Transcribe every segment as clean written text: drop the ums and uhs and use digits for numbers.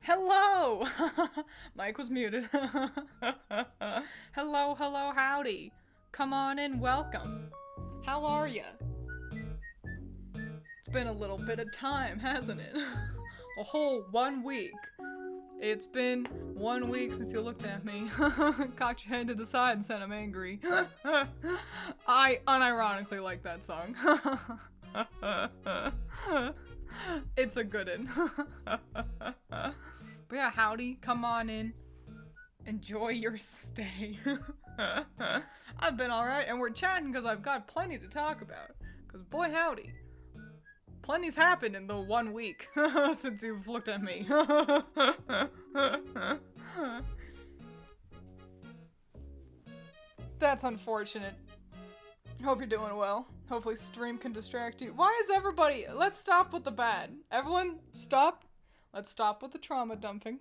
Hello! Mike was muted. Hello, hello, howdy. Come on in, welcome. How are ya? It's been a little bit of time, hasn't it? A whole 1 week. It's been 1 week since you looked at me. Cocked your head to the side and said I'm angry. I unironically like that song. It's a good one. But yeah, howdy, come on in. Enjoy your stay. I've been alright, and we're chatting because I've got plenty to talk about. Because boy howdy, plenty's happened in the 1 week since you've looked at me. That's unfortunate. Hope you're doing well. Hopefully stream can distract you. Why is everybody... Let's stop with the bad. Everyone, stop. Let's stop with the trauma dumping.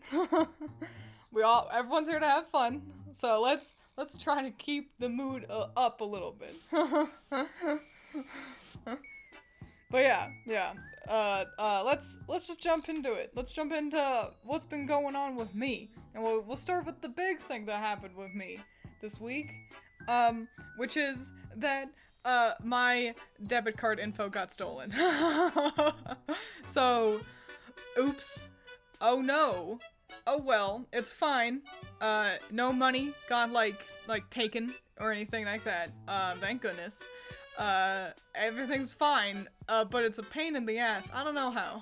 Everyone's here to have fun. So let's try to keep the mood up a little bit. But yeah. Let's just jump into it. Let's jump into what's been going on with me. And we'll start with the big thing that happened with me this week. Which is that my debit card info got stolen. So, oops. Oh no. Oh well, it's fine. No money got like taken or anything like that. Thank goodness. Everything's fine. But it's a pain in the ass. I don't know how.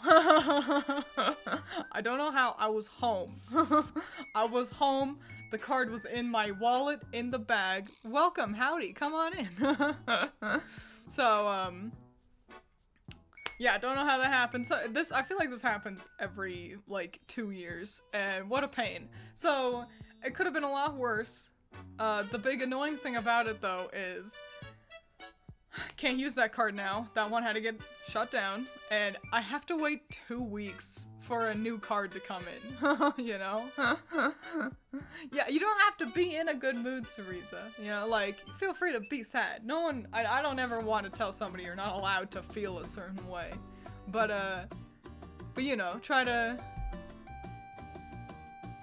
I don't know how. I was home. I was home. The card was in my wallet, in the bag. Welcome, howdy, come on in. So, yeah, don't know how that happened. So I feel like this happens every, 2 years, and what a pain. So, it could have been a lot worse. The big annoying thing about it, though, is can't use that card now. That one had to get shut down, and I have to wait 2 weeks for a new card to come in, you know? Yeah, you don't have to be in a good mood, Cereza. You know, feel free to be sad. No one, I don't ever want to tell somebody you're not allowed to feel a certain way. But you know, try to,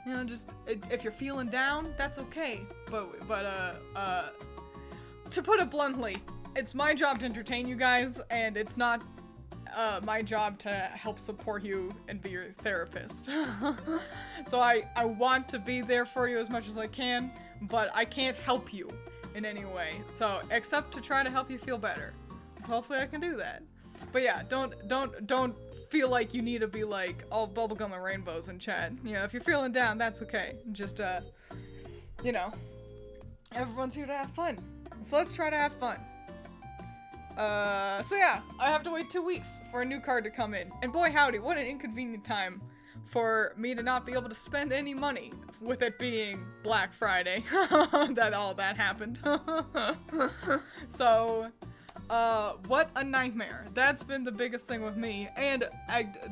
you know, just, if you're feeling down, that's okay. But to put it bluntly, it's my job to entertain you guys, and it's not my job to help support you and be your therapist. So I want to be there for you as much as I can, but I can't help you in any way. So, except to try to help you feel better. So hopefully I can do that. But yeah, don't feel like you need to be all bubblegum and rainbows in chat. You know, if you're feeling down, that's okay. Just, you know, everyone's here to have fun. So let's try to have fun. So yeah, I have to wait 2 weeks for a new card to come in. And boy howdy, what an inconvenient time for me to not be able to spend any money, with it being Black Friday. that happened. So, what a nightmare. That's been the biggest thing with me. And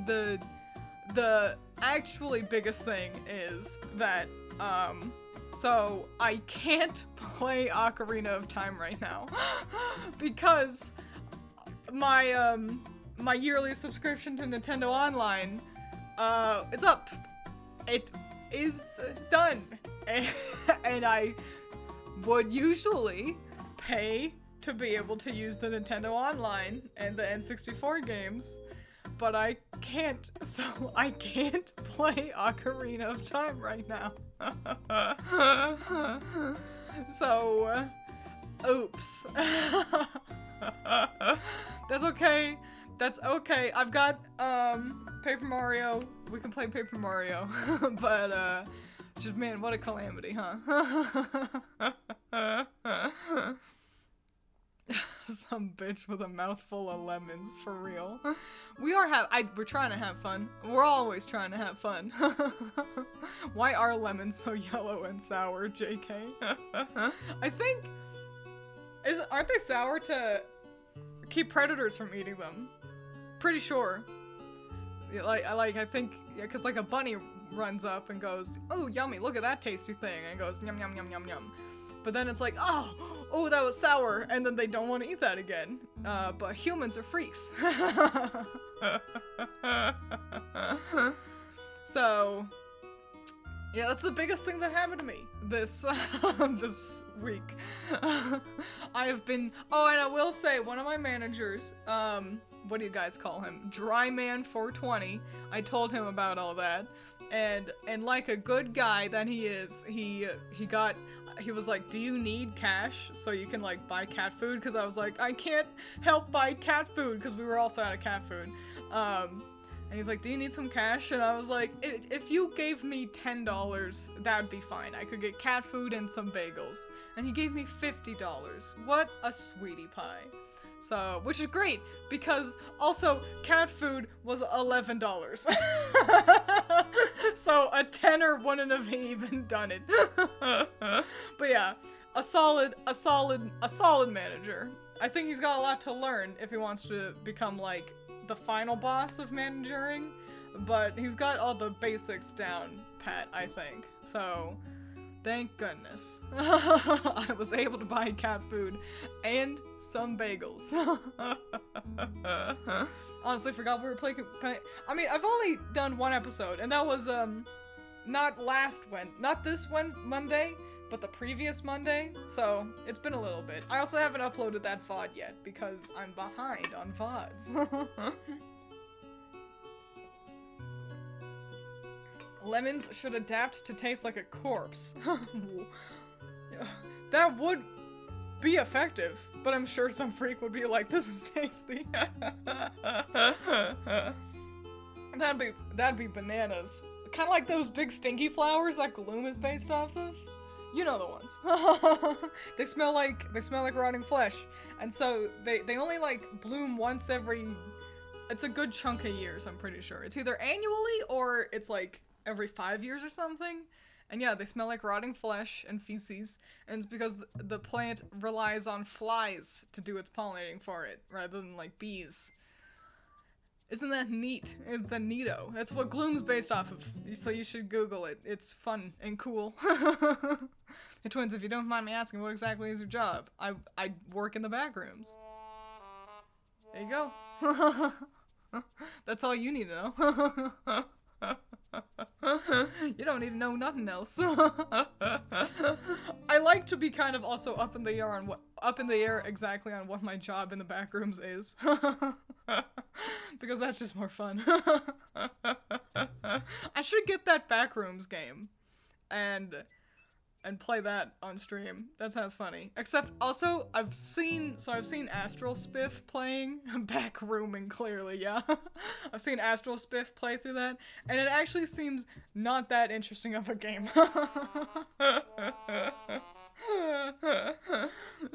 the actually biggest thing is that, so I can't play Ocarina of Time right now because my yearly subscription to Nintendo Online it's up. It is done. And I would usually pay to be able to use the Nintendo Online and the N64 games, but I can't, so I can't play Ocarina of Time right now. So, oops. That's okay. That's okay. I've got, Paper Mario. We can play Paper Mario. But, just, man, what a calamity, huh? Some bitch with a mouthful of lemons, for real. We're trying to have fun. We're always trying to have fun. Why are lemons so yellow and sour, JK? I think, aren't they sour to keep predators from eating them? Pretty sure. I think, yeah, cause a bunny runs up and goes, oh, yummy, look at that tasty thing, and it goes, yum, yum, yum, yum, yum. But then it's oh, that was sour, and then they don't want to eat that again. But humans are freaks. So, yeah, that's the biggest thing that happened to me this this week. I have been. Oh, and I will say, one of my managers, what do you guys call him? Dry Man 420. I told him about all that, and like a good guy that he is, he was like, do you need cash so you can like buy cat food? Because I was like, I can't help buy cat food because we were also out of cat food. And he's like, do you need some cash? And I was like, if you gave me $10, that would be fine. I could get cat food and some bagels. And he gave me $50. What a sweetie pie. So, which is great, because also cat food was $11. So a tenner wouldn't have even done it. But yeah, a solid manager. I think he's got a lot to learn if he wants to become like the final boss of managering, but he's got all the basics down pat, I think. So, thank goodness. I was able to buy cat food and some bagels. Honestly, forgot we were playing. I mean, I've only done one episode, and that was, not this Monday, but the previous Monday, so it's been a little bit. I also haven't uploaded that VOD yet, because I'm behind on VODs. Lemons should adapt to taste like a corpse. That would be effective, but I'm sure some freak would be like, this is tasty. That'd be bananas. Kind of like those big stinky flowers that Gloom is based off of. You know the ones. They smell like rotting flesh, and so they only like bloom once every. It's a good chunk of years, I'm pretty sure. It's either annually or it's like every 5 years or something. And yeah, they smell like rotting flesh and feces, and it's because the plant relies on flies to do its pollinating for it, rather than like bees. Isn't that neat? It's the neato. That's what Gloom's based off of, so you should Google it. It's fun and cool. Hey Twins, if you don't mind me asking, what exactly is your job? I work in the back rooms. There you go. That's all you need to know. You don't need to know nothing else. I like to be kind of also up in the air exactly on what my job in the back rooms is. Because that's just more fun. I should get that Backrooms game and play that on stream. That sounds funny. Except also I've seen Astral Spiff playing backrooming, clearly, yeah. I've seen Astral Spiff play through that, and it actually seems not that interesting of a game.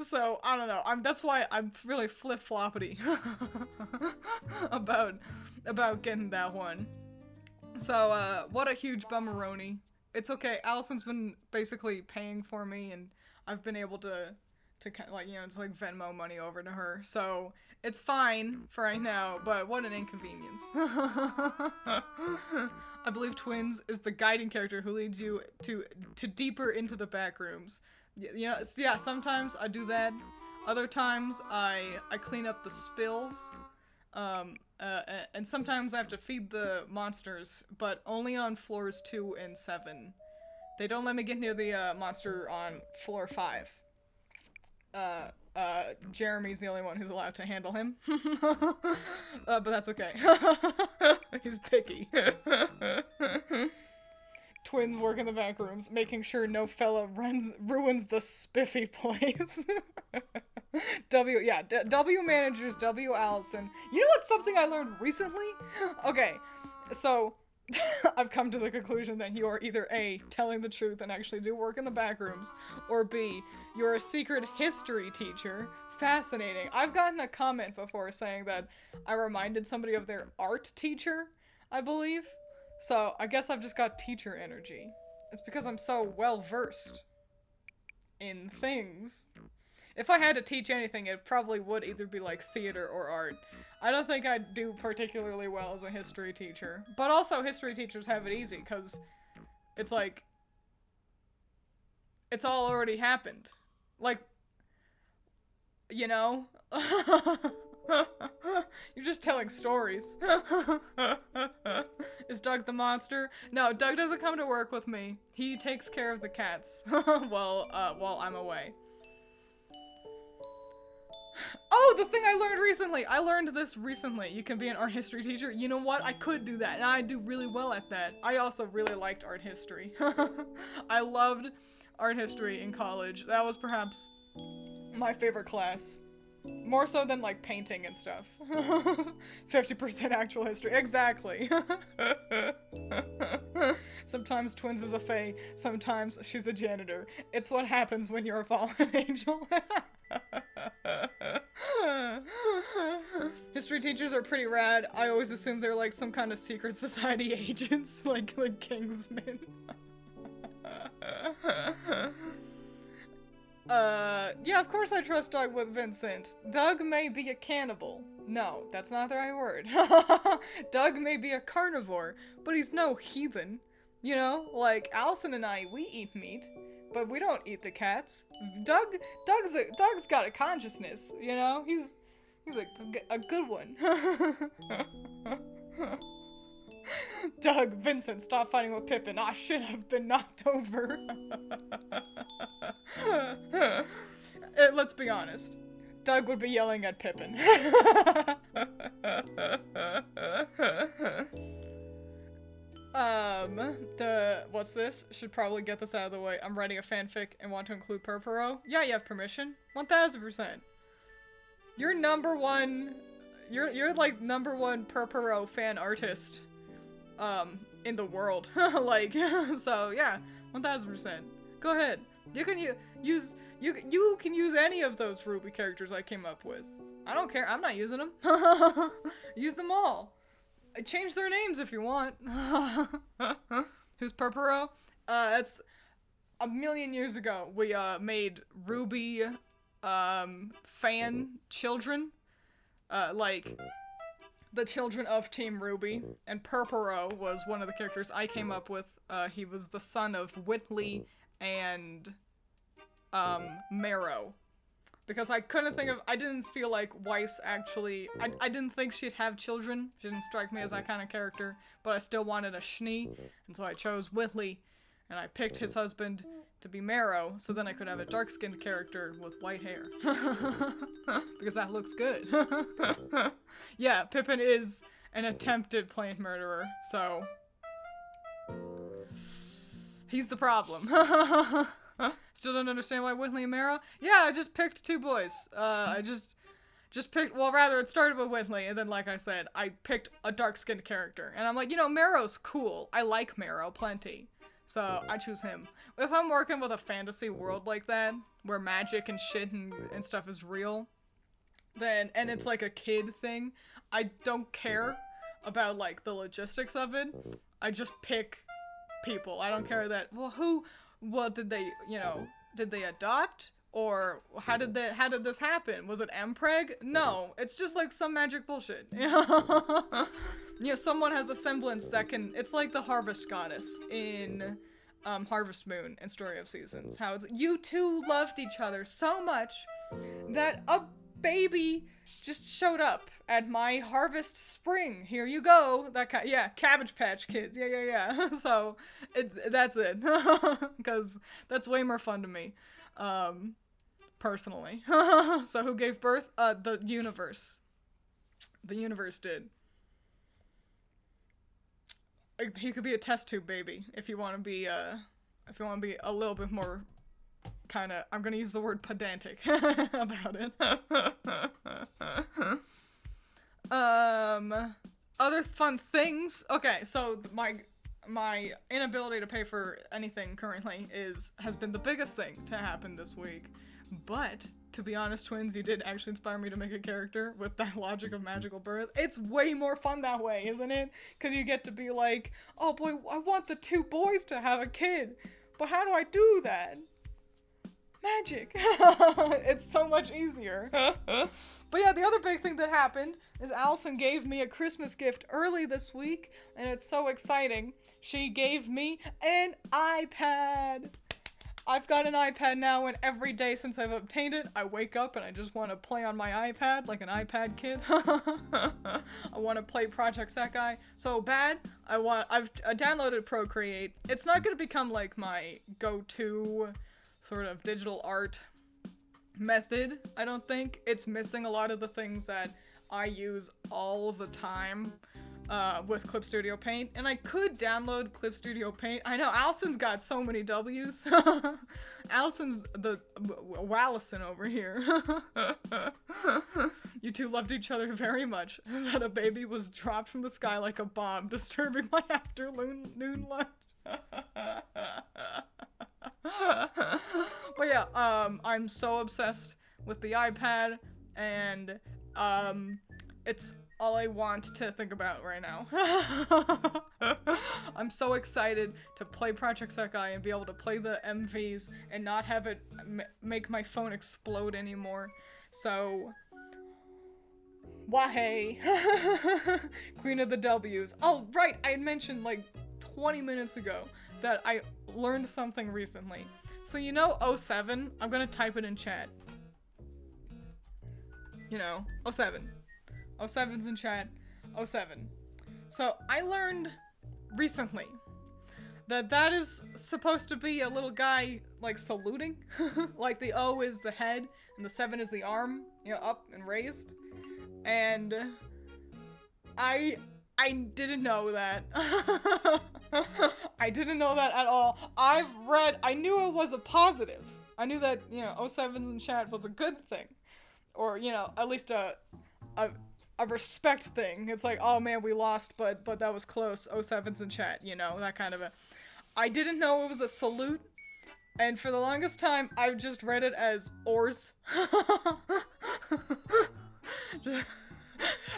So I don't know. That's why I'm really flip-floppity about getting that one. So what a huge bummeroni. It's okay. Allison's been basically paying for me, and I've been able to kind of like, you know, just like Venmo money over to her. So it's fine for right now, but what an inconvenience. I believe Twiins is the guiding character who leads you to deeper into the back rooms. You know, yeah, sometimes I do that. Other times I clean up the spills. And sometimes I have to feed the monsters, but only on floors 2 and 7. They don't let me get near the monster on floor 5. Jeremy's the only one who's allowed to handle him. But that's okay. He's picky. Twiins work in the back rooms, making sure no fella ruins the spiffy place. W managers, W Allison. You know what's something I learned recently? Okay, so I've come to the conclusion that you are either A, telling the truth and actually do work in the back rooms, or B, you're a secret history teacher. Fascinating. I've gotten a comment before saying that I reminded somebody of their art teacher, I believe. So I guess I've just got teacher energy. It's because I'm so well versed in things. If I had to teach anything, it probably would either be like theater or art. I don't think I'd do particularly well as a history teacher. But also history teachers have it easy, because it's like, it's all already happened. Like, you know? You're just telling stories. Is Doug the monster? No, Doug doesn't come to work with me. He takes care of the cats while I'm away. Oh, the thing I learned recently. I learned this recently. You can be an art history teacher. You know what? I could do that, and I do really well at that. I also really liked art history. I loved art history in college. That was perhaps my favorite class. More so than, like, painting and stuff. 50% actual history. Exactly. Sometimes Twiins is a fae. Sometimes she's a janitor. It's what happens when you're a fallen angel. History teachers are pretty rad. I always assume they're like some kind of secret society agents, like Kingsmen. Yeah, of course I trust Doug with Vincent. Doug may be a cannibal. No, that's not the right word. Doug may be a carnivore, but he's no heathen. You know, like Allison and I, we eat meat. But we don't eat the cats. Doug's got a consciousness, you know? He's a good one. Doug, Vincent, stop fighting with Pippin. I should have been knocked over. Let's be honest. Doug would be yelling at Pippin. What's this? Should probably get this out of the way. I'm writing a fanfic and want to include Purpuro. Yeah, you have permission. 1000%. You're number one, you're like number one Purpuro fan artist, in the world. Like, so yeah, 1000%. Go ahead. You can use any of those Ruby characters I came up with. I don't care. I'm not using them. Use them all. Change their names if you want. Who's Purpuro? It's a million years ago. We made Ruby fan children, like the children of Team Ruby, and Purpuro was one of the characters I came up with. He was the son of Whitley and Marrow. Because I couldn't think of, I didn't feel like Weiss actually, I didn't think she'd have children. She didn't strike me as that kind of character, but I still wanted a Schnee, and so I chose Whitley, and I picked his husband to be Marrow, so then I could have a dark-skinned character with white hair. Because that looks good. Yeah, Pippin is an attempted plain murderer, so he's the problem. Still don't understand why Whitley and Marrow? Yeah, I just picked two boys. I just picked, well, rather, it started with Whitley, and then, like I said, I picked a dark-skinned character. And I'm like, you know, Marrow's cool. I like Marrow plenty. So, I choose him. If I'm working with a fantasy world like that, where magic and shit and stuff is real, then, and it's like a kid thing, I don't care about, like, the logistics of it. I just pick people. I don't care that, well, did they, you know, did they adopt? Or how did this happen? Was it Mpreg? No, it's just like some magic bullshit. You know, someone has a semblance that can, it's like the harvest goddess in Harvest Moon and Story of Seasons. How it's, you two loved each other so much that a baby just showed up at my harvest spring. Here you go. Yeah, Cabbage Patch Kids. Yeah. So, that's it. Because that's way more fun to me. Personally. So who gave birth? The universe. The universe did. He could be a test tube baby if you want to be a little bit more kind of, I'm gonna use the word pedantic about it. Other fun things. Okay, so my inability to pay for anything currently has been the biggest thing to happen this week. But, to be honest, Twiins, you did actually inspire me to make a character with that logic of magical birth. It's way more fun that way, isn't it? Because you get to be like, oh boy, I want the two boys to have a kid. But how do I do that? Magic. It's so much easier. But yeah, the other big thing that happened is Allison gave me a Christmas gift early this week, and it's so exciting. She gave me an iPad. I've got an iPad now, and every day since I've obtained it, I wake up and I just want to play on my iPad like an iPad kid. I want to play Project Sekai so bad. I've downloaded Procreate. It's not going to become like my go-to sort of digital art method, I don't think. It's missing a lot of the things that I use all the time with Clip Studio Paint, and I could download Clip Studio Paint. I know, Allison's got so many W's. Allison's the Wallison over here. You two loved each other very much. That a baby was dropped from the sky like a bomb, disturbing my afternoon lunch. But yeah, I'm so obsessed with the iPad, and it's all I want to think about right now. I'm so excited to play Project Sekai and be able to play the MVs and not have it make my phone explode anymore. So, wahey. Queen of the W's. Oh, right, I had mentioned like 20 minutes ago that I learned something recently. So you know 07? I'm gonna type it in chat. You know, 07. 07's in chat. 07. So I learned recently that that is supposed to be a little guy like saluting. Like the O is the head and the 7 is the arm, you know, up and raised. And I didn't know that. I didn't know that at all. I knew it was a positive. I knew that, you know, 07's in chat was a good thing. Or, you know, at least a respect thing. It's like, oh man, we lost, but that was close. 07's in chat, you know, that kind of a... I didn't know it was a salute, and for the longest time, I've just read it as ors.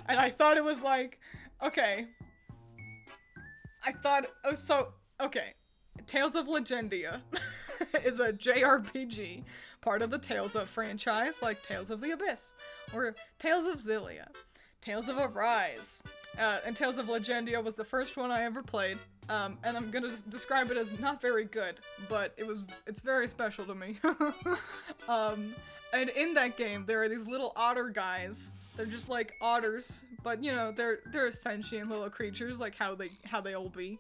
And I thought it was like, okay. I thought, oh, so, okay. Tales of Legendia is a JRPG, part of the Tales of franchise, like Tales of the Abyss, or Tales of Xillia, Tales of Arise, and Tales of Legendia was the first one I ever played, and I'm gonna describe it as not very good, but it's very special to me. And in that game, there are these little otter guys. They're just like otters, but you know, they're sentient little creatures, like how they all be.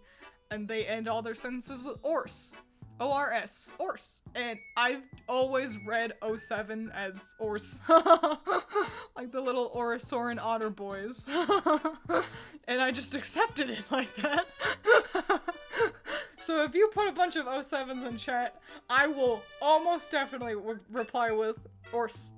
And they end all their sentences with Ors. O-R-S. Ors. And I've always read 07 as Ors. Like the little Orosauran otter boys. And I just accepted it like that. So if you put a bunch of 07s in chat, I will almost definitely reply with Ors.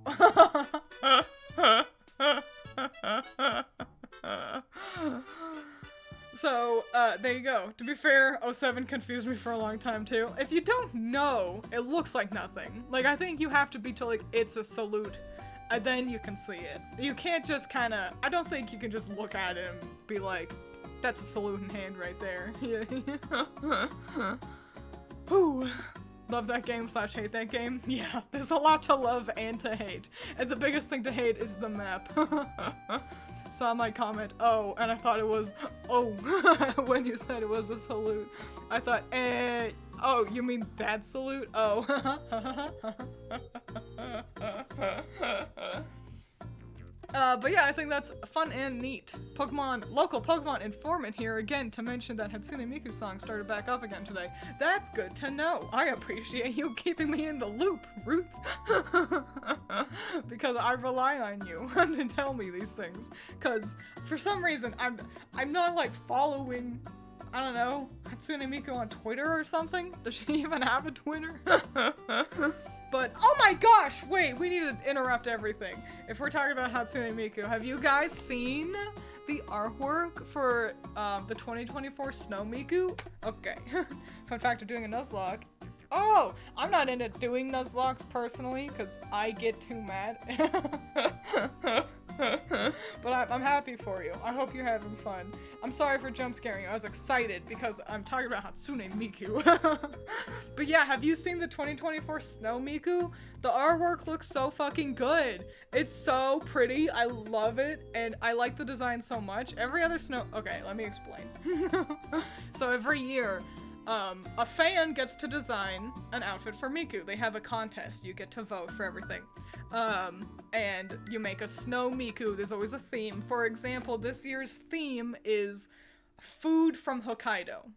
So, there you go. To be fair, 07 confused me for a long time too. If you don't know, it looks like nothing. Like, I think you have to be told, like, it's a salute, and then you can see it. You can't just kinda, I don't think you can just look at it and be like, that's a salute in hand right there. Whew. Love that game / hate that game? Yeah, there's a lot to love and to hate. And the biggest thing to hate is the map. Saw my comment, oh, and I thought it was, oh, when you said it was a salute. I thought, oh, you mean that salute? Oh. But yeah, I think that's fun and neat. Local Pokemon informant here again to mention that Hatsune Miku's song started back up again today. That's good to know. I appreciate you keeping me in the loop, Ruth. Because I rely on you to tell me these things. Cause for some reason I'm not like following, I don't know, Hatsune Miku on Twitter or something. Does she even have a Twitter? But, oh my gosh, wait, we need to interrupt everything. If we're talking about Hatsune Miku, have you guys seen the artwork for the 2024 Snow Miku? Okay, fun fact of doing a Nuzlocke. Oh, I'm not into doing Nuzlocks personally, because I get too mad. But I'm happy for you. I hope you're having fun. I'm sorry for jump scaring you. I was excited because I'm talking about Hatsune Miku. But yeah, have you seen the 2024 Snow Miku? The artwork looks so fucking good. It's so pretty. I love it. And I like the design so much. Every other snow... Okay, let me explain. So every year, a fan gets to design an outfit for Miku. They have a contest. You get to vote for everything. And you make a snow Miku. There's always a theme. For example, this year's theme is food from Hokkaido,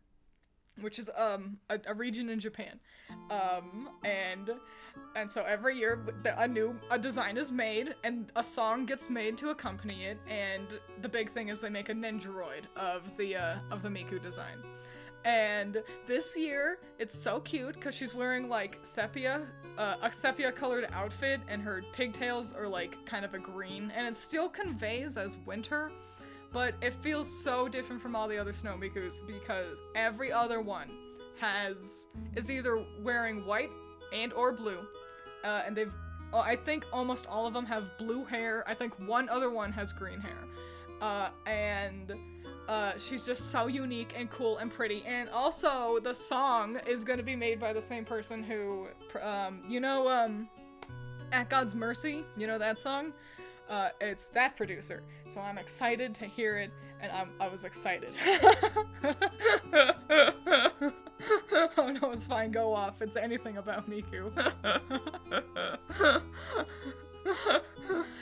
which is a region in Japan. And so every year a design is made and a song gets made to accompany it, and the big thing is they make a Nendoroid of the Miku design. And this year it's so cute because she's wearing like a sepia colored outfit, and her pigtails are like kind of a green, and it still conveys as winter, but it feels so different from all the other snow Mikus because every other one is either wearing white and or blue, and I think almost all of them have blue hair. I think one other one has green hair, and she's just so unique and cool and pretty. And also the song is going to be made by the same person who, At God's Mercy, you know that song? It's that producer, so I'm excited to hear it, and I was excited. Oh no, it's fine, go off. It's anything about Miku.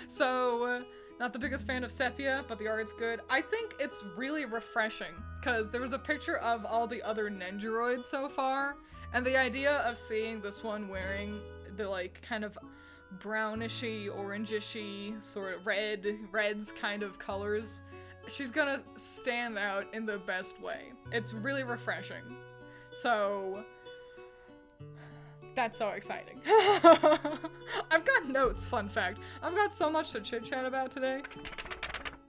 So, not the biggest fan of sepia, but the art's good. I think it's really refreshing, because there was a picture of all the other Nendoroids so far, and the idea of seeing this one wearing the, like, kind of brownishy, orangishy, sort of reds kind of colors, she's gonna stand out in the best way. It's really refreshing. So, that's so exciting. I've got notes, fun fact. I've got so much to chit-chat about today.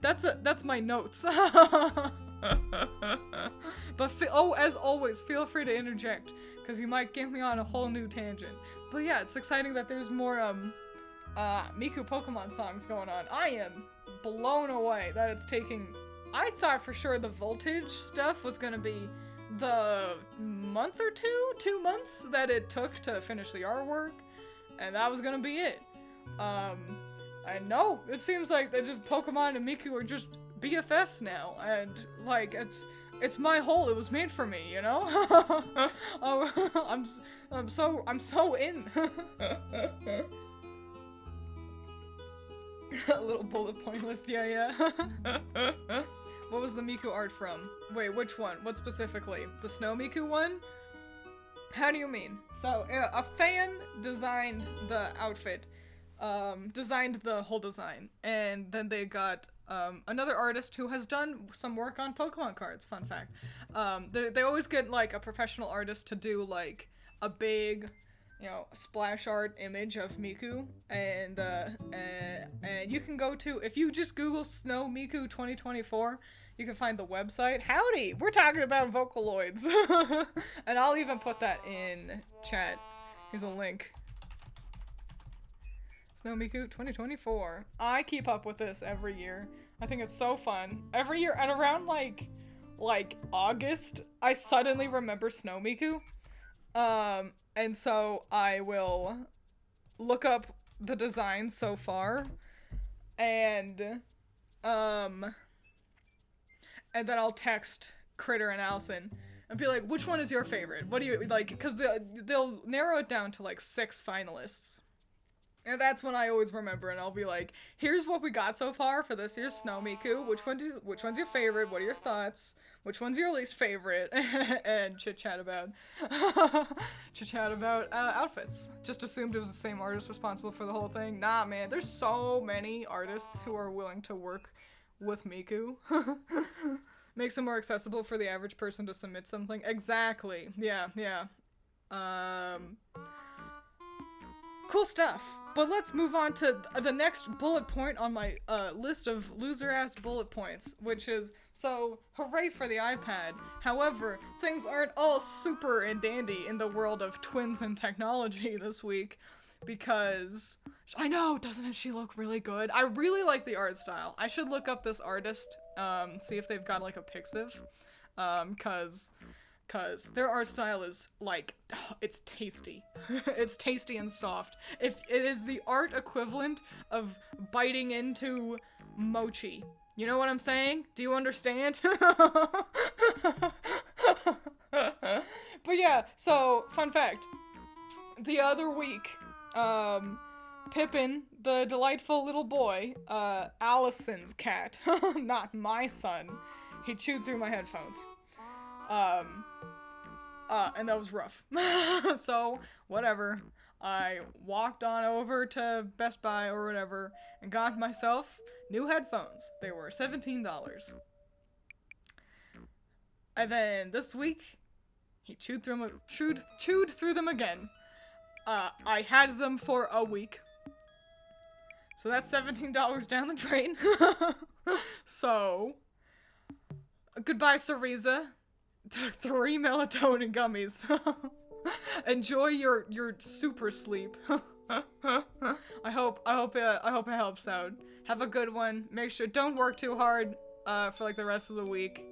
That's my notes. But as always, feel free to interject, because you might get me on a whole new tangent. But yeah, it's exciting that there's more, Miku Pokemon songs going on. I am blown away that it's taking... I thought for sure the Voltage stuff was gonna be the month or 2 months that it took to finish the artwork, and that was gonna be it. I know, it seems like that just Pokemon and Miku are just BFFs now, and like it's my hole. It was made for me, you know. Oh, I'm so in. A little bullet point list, yeah. What was the Miku art from? Wait, which one? What specifically? The Snow Miku one? How do you mean? So, a fan designed the outfit, designed the whole design, and then they got another artist who has done some work on Pokemon cards, fun fact. They always get, like, a professional artist to do, like, a big, splash art image of Miku, and you can go to, if you just Google Snow Miku 2024, you can find the website. Howdy! We're talking about Vocaloids! And I'll even put that in chat. Here's a link. Snow Miku 2024. I keep up with this every year. I think it's so fun. Every year, at around, like August, I suddenly remember Snow Miku. And so I will look up the designs so far, and then I'll text Critter and Allison and be like, which one is your favorite? What do you, like, because they'll narrow it down to, like, 6 finalists. And that's when I always remember, and I'll be like, here's what we got so far for this year's Snow Miku. Which one's your favorite? What are your thoughts? Which one's your least favorite? And chit-chat about outfits. Just assumed it was the same artist responsible for the whole thing. Nah, man, there's so many artists who are willing to work with Miku. Makes it more accessible for the average person to submit something. Exactly. Yeah. Cool stuff. But let's move on to the next bullet point on my list of loser-ass bullet points, which is, so, hooray for the iPad. However, things aren't all super and dandy in the world of Twiins and technology this week, because, I know, doesn't she look really good? I really like the art style. I should look up this artist, see if they've got, like, a Pixiv, cause their art style is, like, it's tasty. It's tasty and soft. If it is the art equivalent of biting into mochi. You know what I'm saying? Do you understand? But yeah, so, fun fact. The other week, Pippin, the delightful little boy, Allison's cat, not my son, he chewed through my headphones. And that was rough. So, whatever. I walked on over to Best Buy or whatever and got myself new headphones. They were $17. And then this week, he chewed through them again. I had them for a week. So that's $17 down the drain. So, goodbye, Cereza. 3 melatonin gummies. Enjoy your super sleep. I hope it helps out. Have a good one. Make sure don't work too hard for like the rest of the week.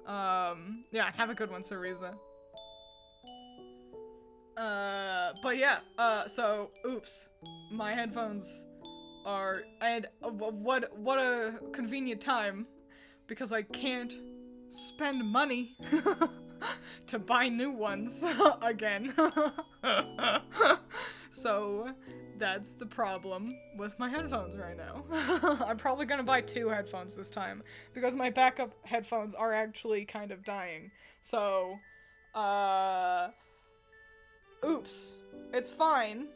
Yeah, have a good one, Cereza. But yeah, so oops, my headphones are, and what a convenient time, because I can't spend money to buy new ones again. So that's the problem with my headphones right now. I'm probably gonna buy 2 headphones this time because my backup headphones are actually kind of dying. So, oops. It's fine.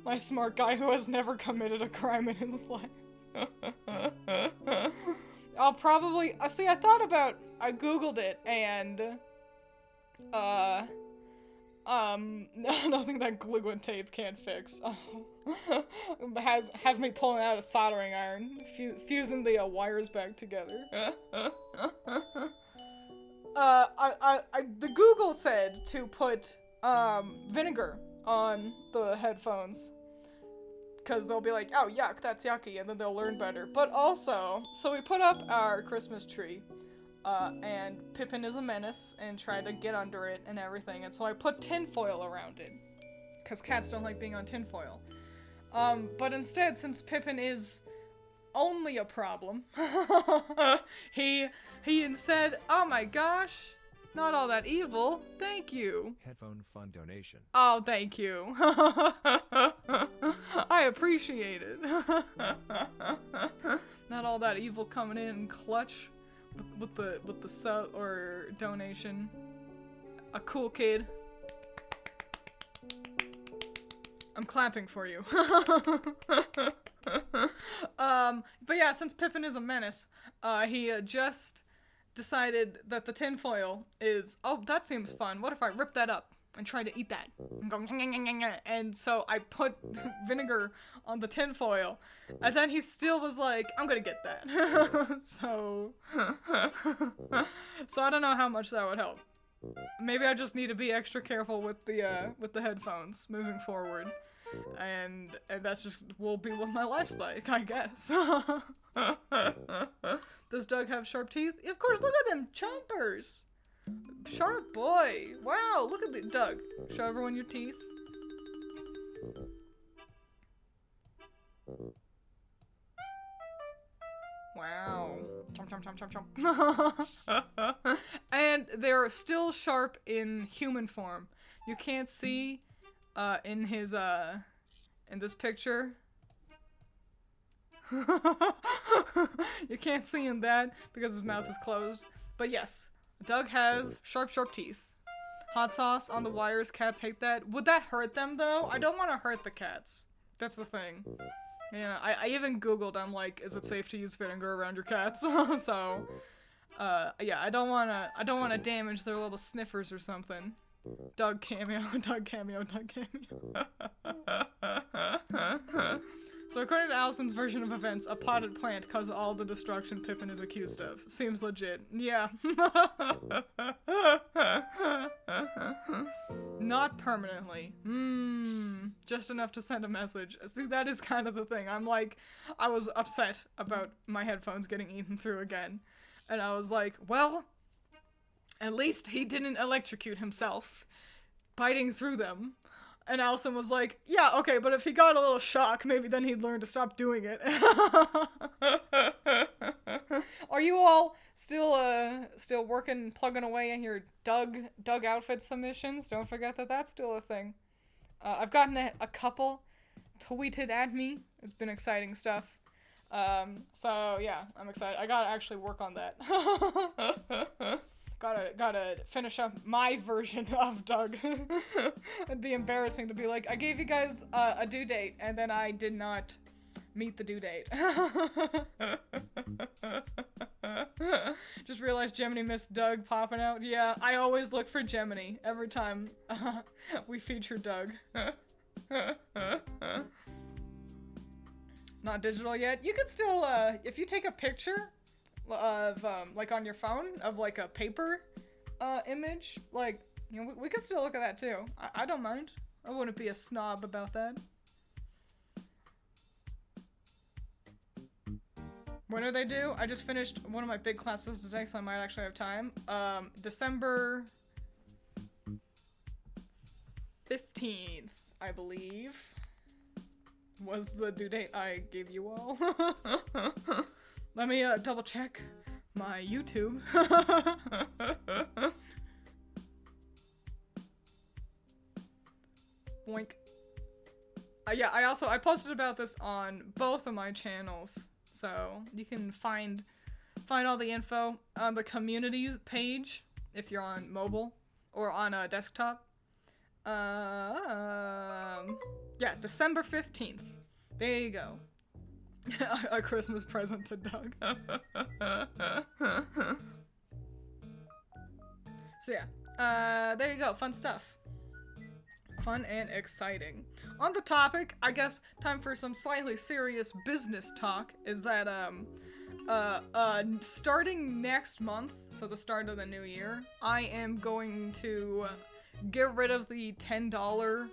My smart guy who has never committed a crime in his life. I'll probably, see, I googled it, and, nothing that glue and tape can't fix. Have me pulling out a soldering iron, fusing the wires back together. The Google said to put, vinegar on the headphones. Because they'll be like, oh, yuck, that's yucky, and then they'll learn better. But also, so we put up our Christmas tree, and Pippin is a menace, and tried to get under it and everything, and so I put tinfoil around it. Because cats don't like being on tinfoil. But instead, since Pippin is only a problem, he instead, oh my gosh, not all that evil, thank you. Headphone fund donation. Oh, thank you. I appreciate it. Not all that evil coming in clutch with the sub or donation. A cool kid. I'm clapping for you. But yeah, since Pippin is a menace, he just decided that the tinfoil is, oh, that seems fun. What if I rip that up and try to eat that? And go, and so I put vinegar on the tinfoil, and then he still was like, I'm gonna get that. So I don't know how much that would help. Maybe I just need to be extra careful with the headphones moving forward. And that's just will be what my life's like, I guess. Does Doug have sharp teeth? Of course, look at them chompers. Sharp boy. Wow, look at the Doug. Show everyone your teeth. Wow. Chomp, chomp, chomp, chomp, chomp. And they're still sharp in human form. You can't see in his in this picture. You can't see in that because his mouth is closed. But yes, Doug has sharp teeth. Hot sauce on the wires, cats hate that. Would that hurt them though? I don't want to hurt the cats. That's the thing. Yeah, I even googled, I'm like, is it safe to use vinegar around your cats? So, yeah, I don't wanna damage their little sniffers or something. Doug cameo, Doug cameo, Doug cameo. So according to Allison's version of events, a potted plant caused all the destruction Pippin is accused of. Seems legit. Yeah. Not permanently. Just enough to send a message. See, that is kind of the thing. I'm like, I was upset about my headphones getting eaten through again. And I was like, well, at least he didn't electrocute himself biting through them. And Allison was like, yeah, okay, but if he got a little shock, maybe then he'd learn to stop doing it. Are you all still working, plugging away in your Doug outfit submissions? Don't forget that that's still a thing. I've gotten a couple tweeted at me. It's been exciting stuff. So yeah, I'm excited. I gotta actually work on that. Gotta finish up my version of Doug. It'd be embarrassing to be like, I gave you guys a due date, and then I did not meet the due date. Just realized Gemini missed Doug popping out. Yeah, I always look for Gemini every time we feature Doug. Not digital yet. You can still, if you take a picture of, like on your phone, of like a paper, image, like, you know, we can still look at that too. I don't mind. I wouldn't be a snob about that. When are they due? I just finished one of my big classes today, so I might actually have time. December 15th, I believe, was the due date I gave you all. Let me double check my YouTube. Boink. Yeah, I posted about this on both of my channels, so you can find all the info on the communities page if you're on mobile or on a desktop. Yeah, December 15th. There you go. A Christmas present to Doug. So yeah, there you go. Fun stuff. Fun and exciting. On the topic, I guess time for some slightly serious business talk, is that starting next month, so the start of the new year, I am going to get rid of the $10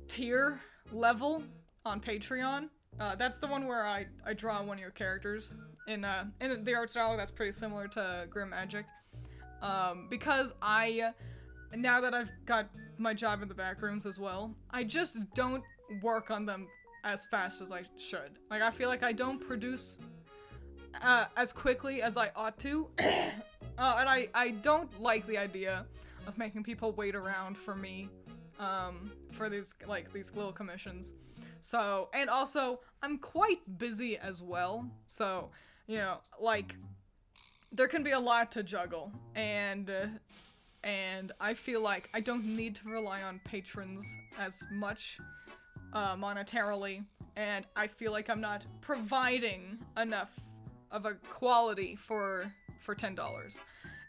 tier level on Patreon. That's the one where I draw one of your characters in the art style that's pretty similar to Grim Magic. Because now that I've got my job in the back rooms as well, I just don't work on them as fast as I should. Like, I feel like I don't produce as quickly as I ought to. And I don't like the idea of making people wait around for me for these little commissions. So, and also, I'm quite busy as well, so, you know, like, there can be a lot to juggle, and I feel like I don't need to rely on patrons as much, monetarily, and I feel like I'm not providing enough of a quality for $10,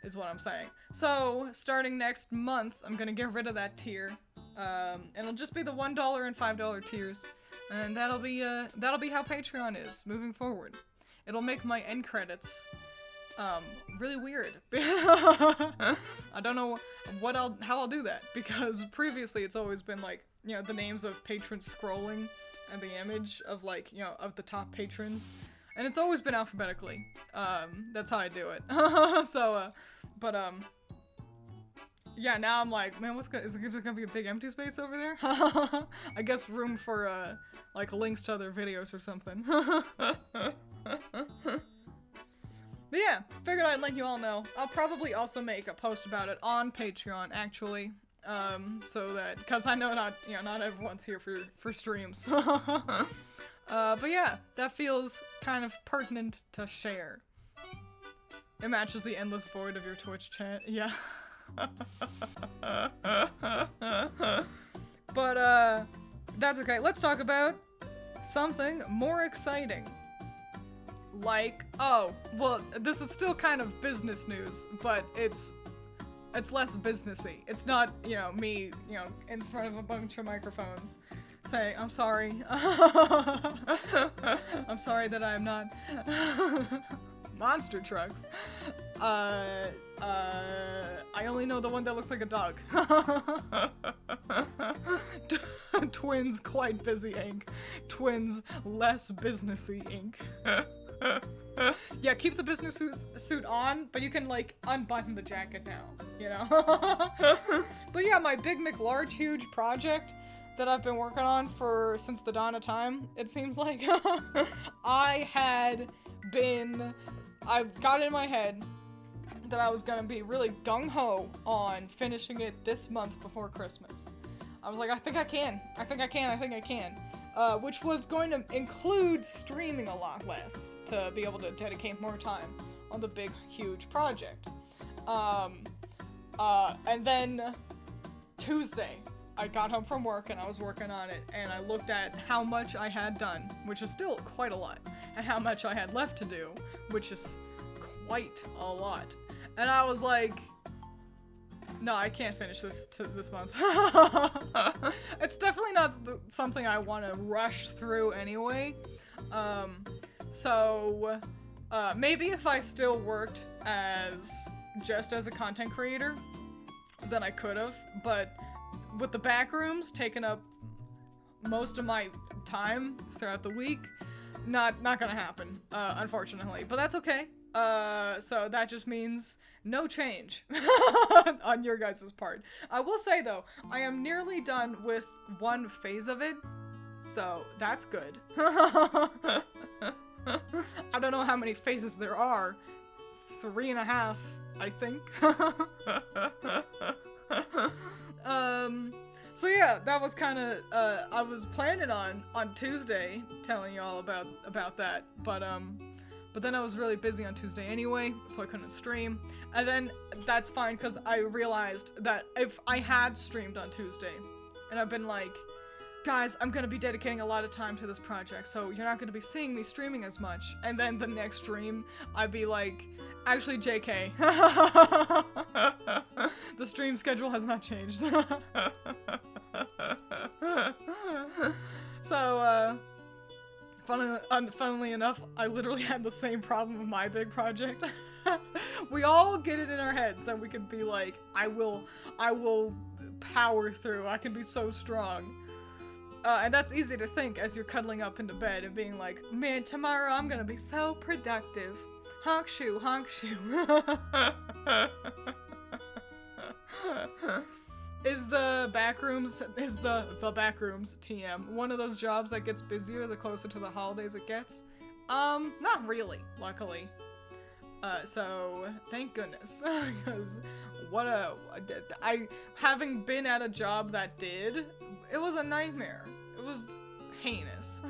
is what I'm saying. So, starting next month, I'm gonna get rid of that tier, and it'll just be the $1 and $5 tiers. And that'll be how Patreon is moving forward. It'll make my end credits, really weird. I don't know how I'll do that, because previously it's always been like, you know, the names of patrons scrolling and the image of, like, you know, of the top patrons. And it's always been alphabetically. That's how I do it. So, yeah, now I'm like, man, is it just gonna be a big empty space over there? I guess room for, like, links to other videos or something. But yeah, figured I'd let you all know. I'll probably also make a post about it on Patreon, actually. So that, because I know not everyone's here for streams. But yeah, that feels kind of pertinent to share. It matches the endless void of your Twitch chat, yeah. But, that's okay. Let's talk about something more exciting. Like, oh, well, this is still kind of business news, but it's less businessy. It's not, you know, me, you know, in front of a bunch of microphones saying, I'm sorry. I'm sorry that I'm not monster trucks. I only know the one that looks like a dog. Twiins quite busy Inc. Twiins less businessy Inc. Yeah, keep the business suit on, but you can, like, unbutton the jacket now, you know? But yeah, my big McLarge huge project that I've been working on since the dawn of time, it seems like. I got in my head that I was gonna be really gung-ho on finishing it this month before Christmas. I was like, I think I can. Which was going to include streaming a lot less to be able to dedicate more time on the big, huge project. And then Tuesday, I got home from work and I was working on it, and I looked at how much I had done, which is still quite a lot, and how much I had left to do, which is quite a lot. And I was like, no, I can't finish this month. It's definitely not something I want to rush through anyway. Maybe if I still worked just as a content creator, then I could have. But with the back rooms taking up most of my time throughout the week, not gonna happen, unfortunately. But that's okay. So that just means no change on your guys' part. I will say though, I am nearly done with one phase of it, so that's good. I don't know how many phases there are. 3.5, I think. So yeah, that was kind of, I was planning on Tuesday telling you all about that, but then I was really busy on Tuesday anyway, so I couldn't stream. And then that's fine, because I realized that if I had streamed on Tuesday, and I've been like, guys, I'm gonna be dedicating a lot of time to this project, so you're not gonna be seeing me streaming as much. And then the next stream, I'd be like, actually, JK. The stream schedule has not changed. So, funnily enough, I literally had the same problem with my big project. We all get it in our heads that we could be like, I will power through, I can be so strong. And that's easy to think as you're cuddling up into bed and being like, man, tomorrow I'm gonna be so productive. Honk shoe, honk shoe. Is the backrooms TM one of those jobs that gets busier the closer to the holidays it gets? Not really, luckily. So thank goodness, because having been at a job that did, it was a nightmare. It was heinous.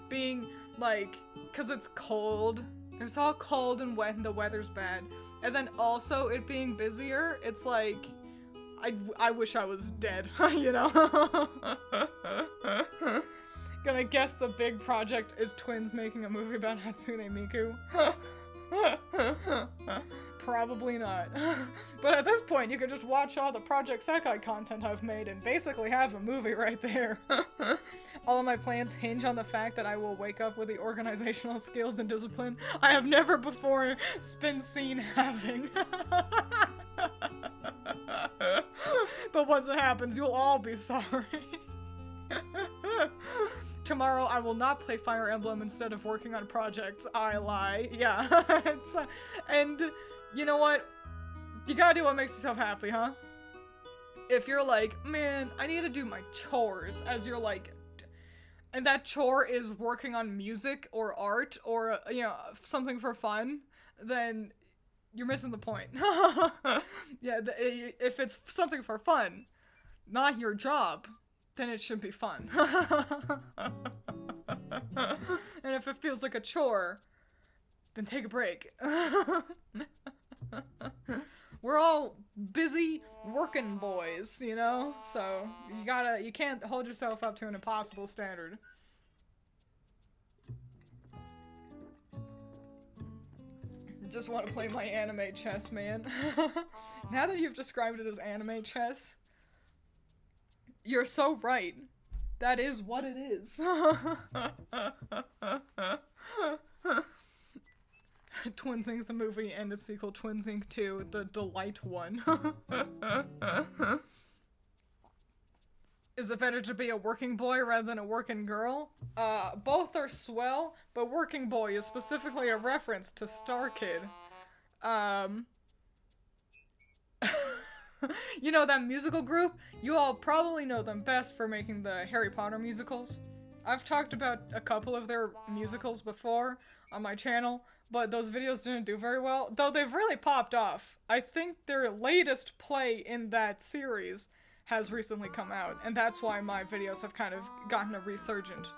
Being like, cause it's cold. It's all cold and wet and the weather's bad. And then also it being busier, it's like, I wish I was dead, you know? Gonna guess the big project is Twiins making a movie about Hatsune Miku. Probably not. But at this point, you could just watch all the Project Sekai content I've made and basically have a movie right there. All of my plans hinge on the fact that I will wake up with the organizational skills and discipline I have never before been seen having. But once it happens, you'll all be sorry. Tomorrow I will not play Fire Emblem instead of working on projects. I lie. Yeah. And you know what? You gotta do what makes yourself happy, huh? If you're like, man, I need to do my chores, as you're like, and that chore is working on music or art or, you know, something for fun, then you're missing the point. Yeah, if it's something for fun, not your job, then it should be fun. And if it feels like a chore, then take a break. We're all busy working boys, you know? So, you can't hold yourself up to an impossible standard. Just want to play my anime chess, man. Now that you've described it as anime chess, you're so right. That is what it is. Twiins Inc. the movie and its sequel, Twiins Inc. 2, The Delight One. Is it better to be a working boy rather than a working girl? Both are swell, but working boy is specifically a reference to Star Kid. You know that musical group? You all probably know them best for making the Harry Potter musicals. I've talked about a couple of their musicals before on my channel, but those videos didn't do very well, though they've really popped off. I think their latest play in that series has recently come out, and that's why my videos have kind of gotten a resurgence.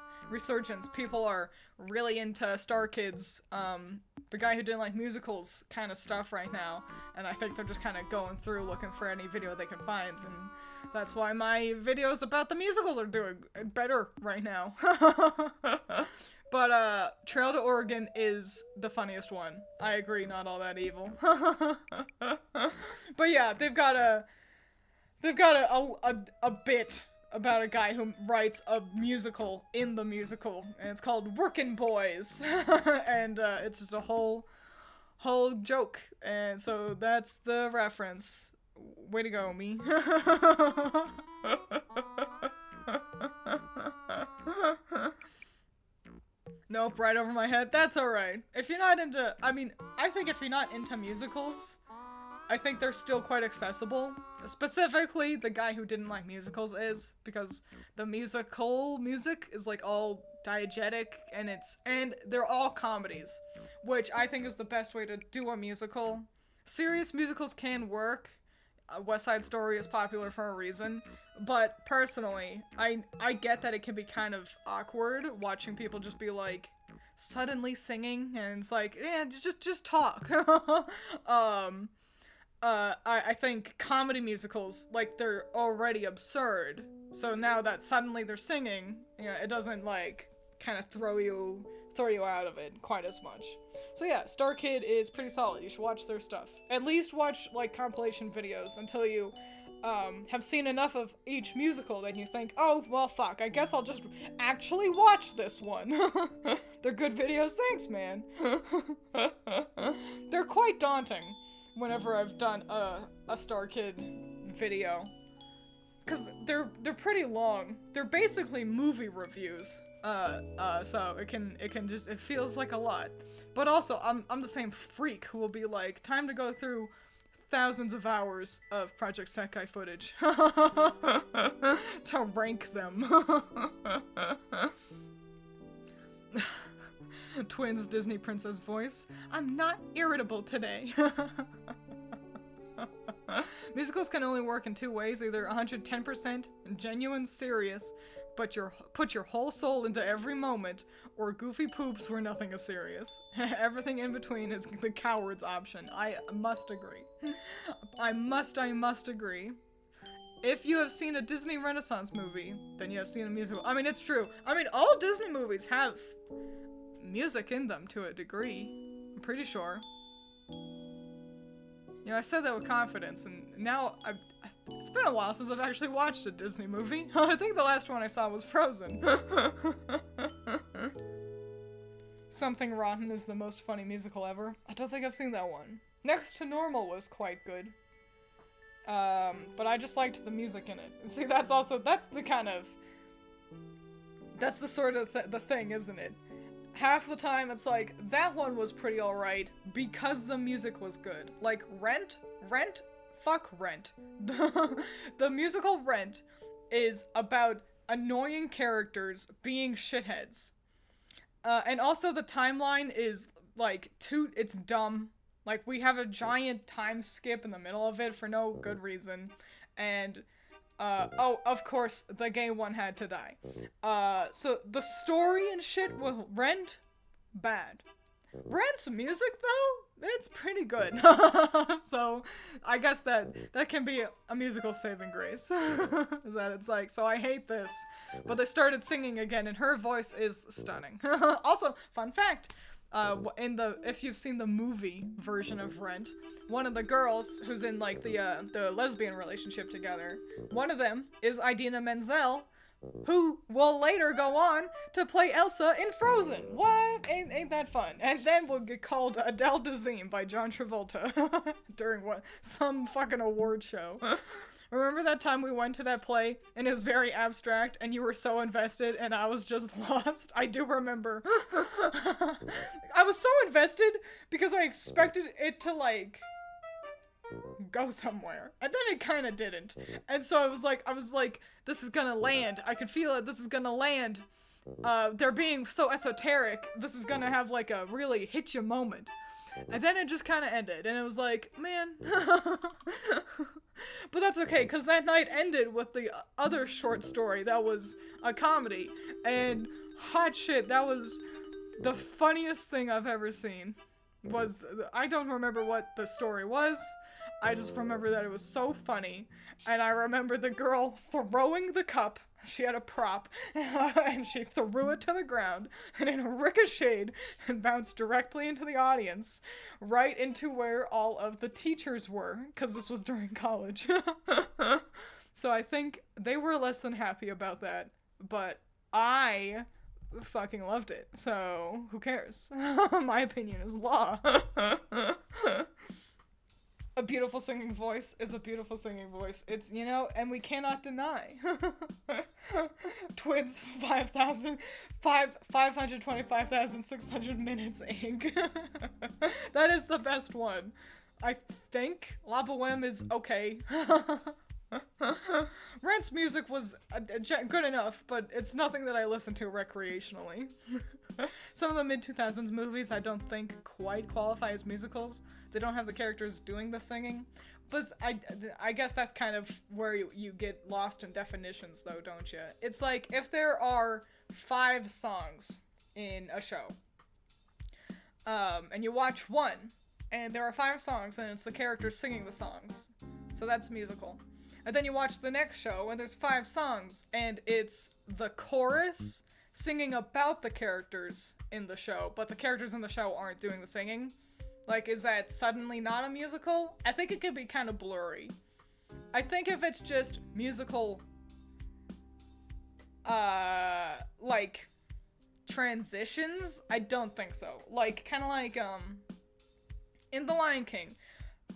People are really into Star Kids, the guy who didn't like musicals kind of stuff right now, and I think they're just kind of going through looking for any video they can find, and that's why my videos about the musicals are doing better right now. But, Trail to Oregon is the funniest one. I agree, not all that evil. But yeah, they've got a bit about a guy who writes a musical in the musical, and it's called Workin' Boys. And, it's just a whole joke, and so that's the reference. Way to go, me. Nope, right over my head. That's alright. If you're not into, I think if you're not into musicals, I think they're still quite accessible. Specifically, the guy who didn't like musicals is, because the musical music is like all diegetic, and they're all comedies, which I think is the best way to do a musical. Serious musicals can work. West Side Story is popular for a reason, but personally, I get that it can be kind of awkward watching people just be like suddenly singing, and it's like, yeah, just talk. I think comedy musicals, like, they're already absurd, so now that suddenly they're singing, it doesn't like kind of throw you out of it quite as much. So yeah, Star Kid is pretty solid. You should watch their stuff. At least watch, like, compilation videos until you, have seen enough of each musical that you think, oh, well, fuck, I guess I'll just actually watch this one. They're good videos? Thanks, man. They're quite daunting whenever I've done a Star Kid video. Because they're pretty long. They're basically movie reviews. So it feels like a lot. But also, I'm the same freak who will be like, time to go through thousands of hours of Project Sekai footage to rank them. Twiins Disney princess voice. I'm not irritable today. Musicals can only work in two ways, either 110% genuine serious, but put your whole soul into every moment, or goofy poops where nothing is serious. Everything in between is the coward's option. I must agree. I must agree. If you have seen a Disney Renaissance movie, then you have seen a musical. I mean, it's true. I mean, all Disney movies have music in them to a degree. I'm pretty sure. You know, I said that with confidence, and now it's been a while since I've actually watched a Disney movie. I think the last one I saw was Frozen. Something Rotten is the most funny musical ever. I don't think I've seen that one. Next to Normal was quite good. But I just liked the music in it. And see, that's the sort of the thing, isn't it? Half the time it's like, that one was pretty alright because the music was good. Like, Rent? Fuck Rent. The musical Rent is about annoying characters being shitheads. And also the timeline is, like, it's dumb. Like, we have a giant time skip in the middle of it for no good reason. And, oh, of course, the gay one had to die. So the story and shit with Rent, bad. Rent's music, though, it's pretty good. So, I guess that can be a musical saving grace. Is that it's like, so I hate this, but they started singing again, and her voice is stunning. Also, fun fact, if you've seen the movie version of Rent, one of the girls who's in, like, the lesbian relationship together, one of them is Idina Menzel, who will later go on to play Elsa in Frozen. What? Ain't that fun? And then we'll get called Adele Dazeem by John Travolta during some fucking award show. Remember that time we went to that play and it was very abstract and you were so invested and I was just lost? I do remember. I was so invested because I expected it to, like, go somewhere. And then it kind of didn't. And so I was like, this is gonna land. I could feel it. This is gonna land. They're being so esoteric. This is gonna have like a really hit you moment. And then it just kind of ended. And it was like, man. But that's okay, because that night ended with the other short story that was a comedy. And hot shit, that was the funniest thing I've ever seen. I don't remember what the story was. I just remember that it was so funny. And I remember the girl throwing the cup. She had a prop, and she threw it to the ground, and it ricocheted and bounced directly into the audience, right into where all of the teachers were, because this was during college. So I think they were less than happy about that, but I fucking loved it, so who cares? My opinion is law. A beautiful singing voice is a beautiful singing voice. It's, you know, and we cannot deny. Twiins 525,600 minutes, Inc. That is the best one. I think La Boheme is okay. Rent's music was good enough, but it's nothing that I listen to recreationally. Some of the mid-2000s movies I don't think quite qualify as musicals. They don't have the characters doing the singing. But I guess that's kind of where you get lost in definitions, though, don't you? It's like, if there are 5 songs in a show, and you watch one, and there are 5 songs, and it's the characters singing the songs, so that's musical. And then you watch the next show, and there's 5 songs, and it's the chorus singing about the characters in the show, but the characters in the show aren't doing the singing. Like, is that suddenly not a musical? I think it could be kind of blurry. I think if it's just musical, like, transitions, I don't think so. Like, kind of like, in The Lion King,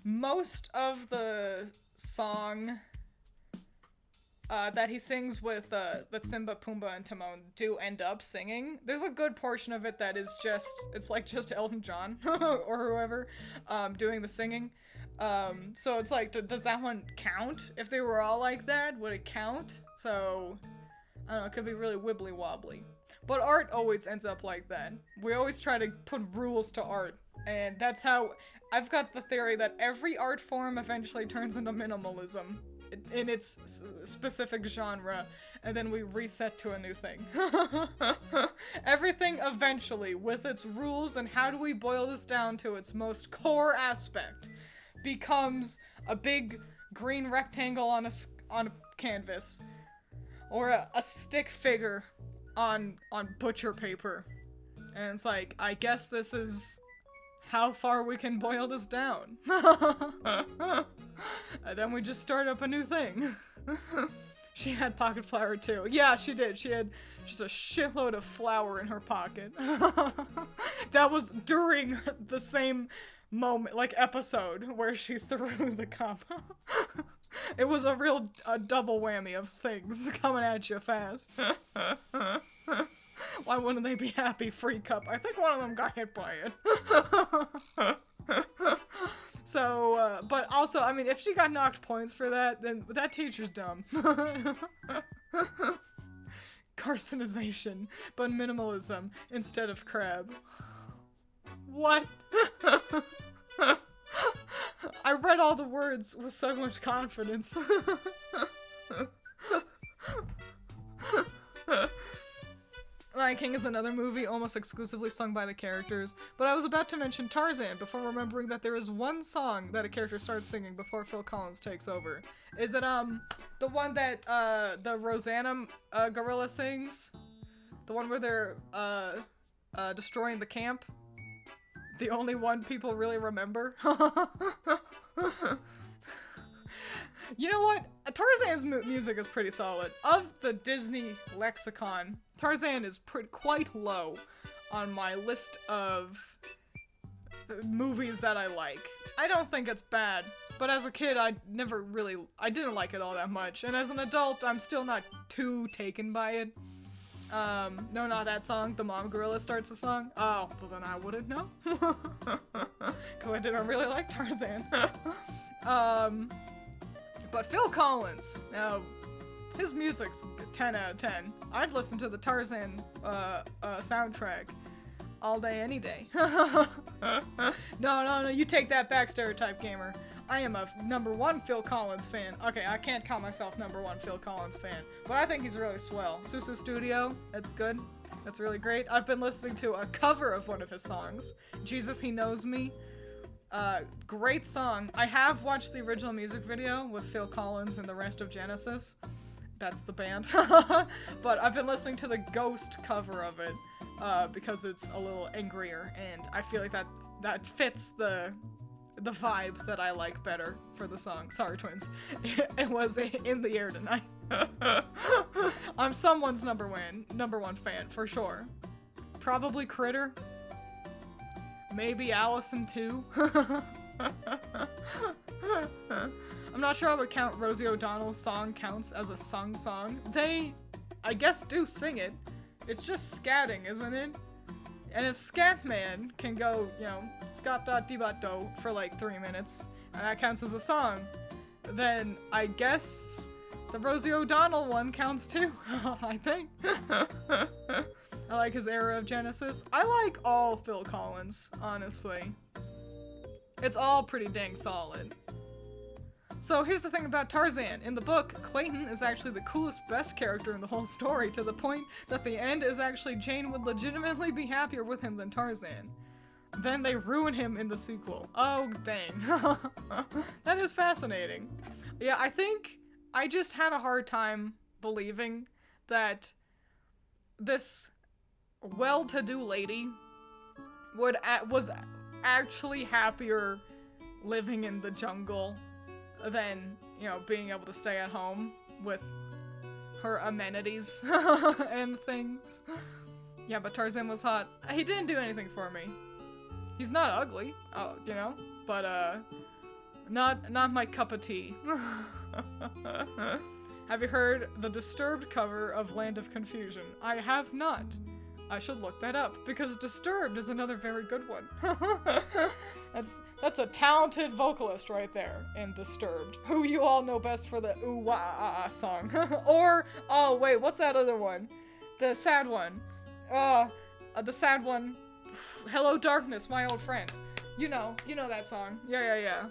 most of the song that he sings with that Simba, Pumbaa, and Timon do end up singing. There's a good portion of it that is it's like just Elton John or whoever doing the singing. So it's like, does that one count? If they were all like that, would it count? So, I don't know, it could be really wibbly wobbly. But art always ends up like that. We always try to put rules to art, and that's how I've got the theory that every art form eventually turns into minimalism in its specific genre, and then we reset to a new thing. Everything eventually, with its rules and how do we boil this down to its most core aspect, becomes a big green rectangle on a canvas, or a stick figure on butcher paper. And it's like, I guess this is how far we can boil this down. And then we just start up a new thing. She had pocket flour too. Yeah, she did. She had just a shitload of flour in her pocket. That was during the same moment, like, episode where she threw the cup. It was a real double whammy of things coming at you fast. Why wouldn't they be happy? Free cup. I think one of them got hit by it. So, but also, I mean, if she got knocked points for that, then that teacher's dumb. Carcinization, but minimalism instead of crab. What? I read all the words with so much confidence. Lion King is another movie almost exclusively sung by the characters, but I was about to mention Tarzan before remembering that there is one song that a character starts singing before Phil Collins takes over. Is it, the one that, the Rosanna, gorilla sings? The one where they're, destroying the camp? The only one people really remember? You know what? Tarzan's music is pretty solid. Of the Disney lexicon, Tarzan is quite low on my list of movies that I like. I don't think it's bad, but as a kid, I didn't like it all that much. And as an adult, I'm still not too taken by it. No, not that song. The mom gorilla starts the song. Oh, well then I wouldn't know. Because I didn't really like Tarzan. But Phil Collins, now, his music's 10 out of 10. I'd listen to the Tarzan, soundtrack all day, any day. No, you take that back, Stereotype Gamer. I am a #1 Phil Collins fan. Okay, I can't call myself #1 Phil Collins fan, but I think he's really swell. Susu Studio, that's good. That's really great. I've been listening to a cover of one of his songs, Jesus He Knows Me. Great song. I have watched the original music video with Phil Collins and the rest of Genesis. That's the band. But I've been listening to the Ghost cover of it, because it's a little angrier, and I feel like that fits the vibe that I like better for the song. Sorry, Twiins. It was in the air tonight. I'm someone's number one fan, for sure. Probably Critter. Maybe Allison too. I'm not sure I would count Rosie O'Donnell's song counts as a song. They, I guess, do sing it. It's just scatting, isn't it? And if Scatman can go, scat-dot-dee-bot-do for like 3 minutes, and that counts as a song, then I guess the Rosie O'Donnell one counts too, I think. I like his era of Genesis. I like all Phil Collins, honestly. It's all pretty dang solid. So here's the thing about Tarzan. In the book, Clayton is actually the coolest, best character in the whole story, to the point that the end is actually Jane would legitimately be happier with him than Tarzan. Then they ruin him in the sequel. Oh, dang. That is fascinating. Yeah, I think I just had a hard time believing that this well-to-do lady was actually happier living in the jungle than, being able to stay at home with her amenities and things. Yeah, but Tarzan was hot. He didn't do anything for me. He's not ugly, but, not my cup of tea. Have you heard the Disturbed cover of Land of Confusion? I have not. I should look that up, because Disturbed is another very good one. That's a talented vocalist right there in Disturbed, who you all know best for the ooh wah ah ah song. Or, oh wait, what's that other one? The sad one. The sad one. Hello Darkness, my old friend. You know that song. Yeah.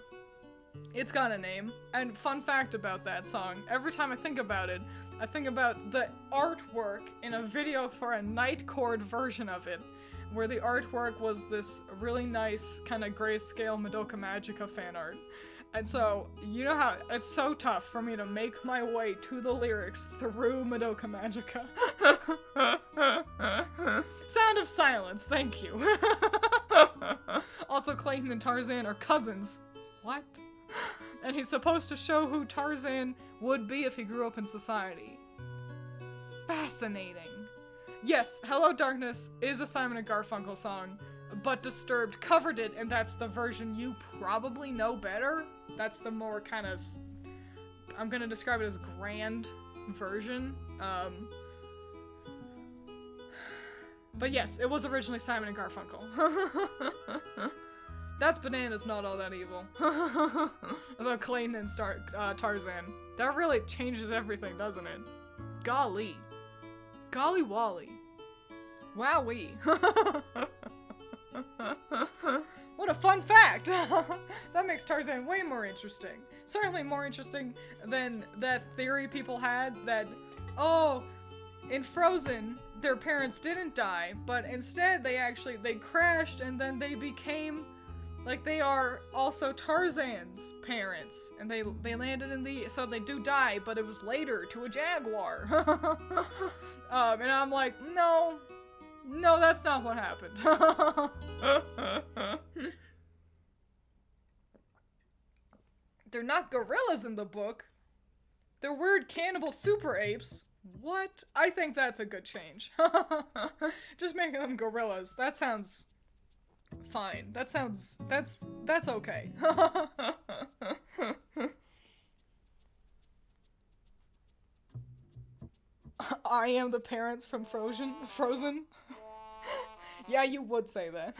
It's got a name. And fun fact about that song, every time I think about it, I think about the artwork in a video for a Nightcord version of it, where the artwork was this really nice kind of grayscale Madoka Magica fan art. And so, you know how it's so tough for me to make my way to the lyrics through Madoka Magica. Sound of silence, thank you. Also, Clayton and Tarzan are cousins. What? And he's supposed to show who Tarzan would be if he grew up in society. Fascinating. Yes, Hello Darkness is a Simon & Garfunkel song, but Disturbed covered it, and that's the version you probably know better. That's the more kind of, I'm gonna describe it as grand version. But yes, it was originally Simon & Garfunkel. That's Bananas Not All That Evil. About Clayton and Tarzan. That really changes everything, doesn't it? Golly. Golly Wally. Wowee. What a fun fact! That makes Tarzan way more interesting. Certainly more interesting than that theory people had that, in Frozen, their parents didn't die, but instead they crashed and then they became, they are also Tarzan's parents, and they landed so they do die, but it was later to a jaguar. And I'm like, no, that's not what happened. They're not gorillas in the book. They're weird cannibal super apes. What? I think that's a good change. Just making them gorillas. That sounds fine. That's okay. I am the parents from Frozen? Yeah, you would say that.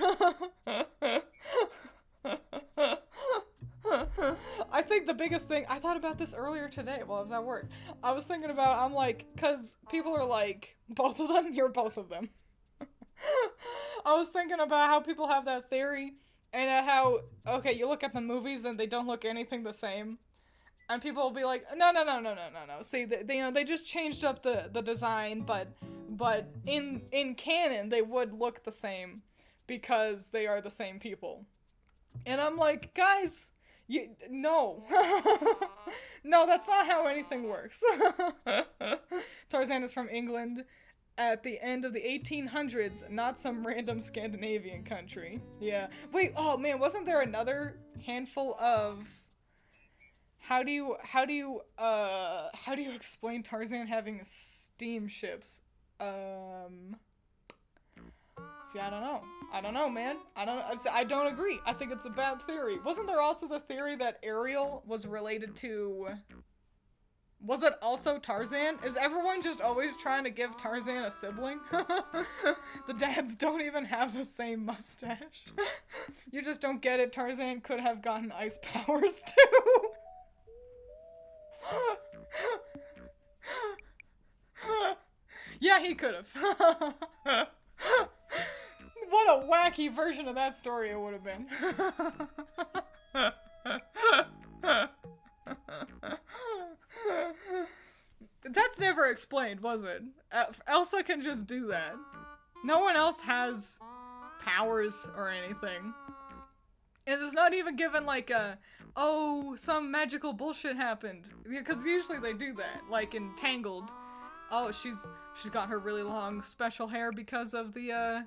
I think the biggest thing, I thought about this earlier today while I was at work. I was thinking about, I'm like, cause people are like, both of them? You're both of them. I was thinking about how people have that theory, and how, okay, you look at the movies and they don't look anything the same. And people will be like, no. See, they just changed up the design, but in canon, they would look the same because they are the same people. And I'm like, guys, no. No, that's not how anything works. Tarzan is from England at the end of the 1800s, not some random Scandinavian country. Yeah. Wait, oh man, wasn't there another handful of... How do you explain Tarzan having steamships? See, I don't know, man. I don't agree. I think it's a bad theory. Wasn't there also the theory that Ariel was related to... Was it also Tarzan? Is everyone just always trying to give Tarzan a sibling? The dads don't even have the same mustache. You just don't get it. Tarzan could have gotten ice powers too. Yeah, he could have. What a wacky version of that story it would have been. That's never explained, was it? Elsa can just do that. No one else has powers or anything. And it's not even given like a, oh, some magical bullshit happened. Because usually they do that. Like in Tangled. Oh, she's got her really long special hair because of the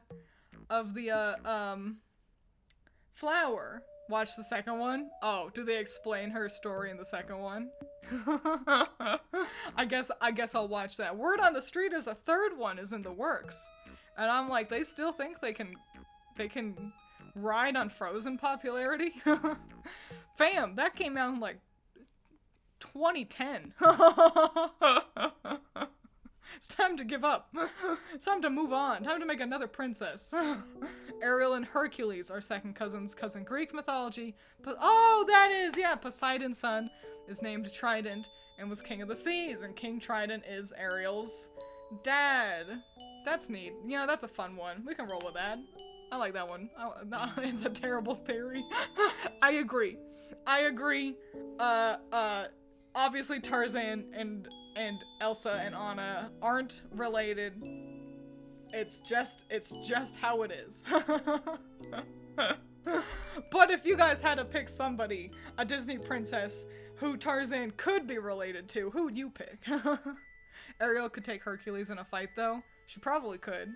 flower. Watch the second one. Oh, do they explain her story in the second one? I guess I'll watch that. Word on the street is a third one is in the works. And I'm like, they still think they can ride on Frozen popularity? Fam, that came out in like 2010. It's time to give up. It's time to move on. Time to make another princess. Ariel and Hercules are second cousins, cousin Greek mythology. But oh, that is, yeah, Poseidon's son is named Trident and was king of the seas, and King Trident is Ariel's dad. That's neat. Yeah, that's a fun one. We can roll with that. I like that one. Oh, no, it's a terrible theory. I agree. Obviously Tarzan and Elsa and Anna aren't related. It's just how it is. But if you guys had to pick somebody, a Disney princess who Tarzan could be related to, who would you pick? Ariel could take Hercules in a fight though. She probably could.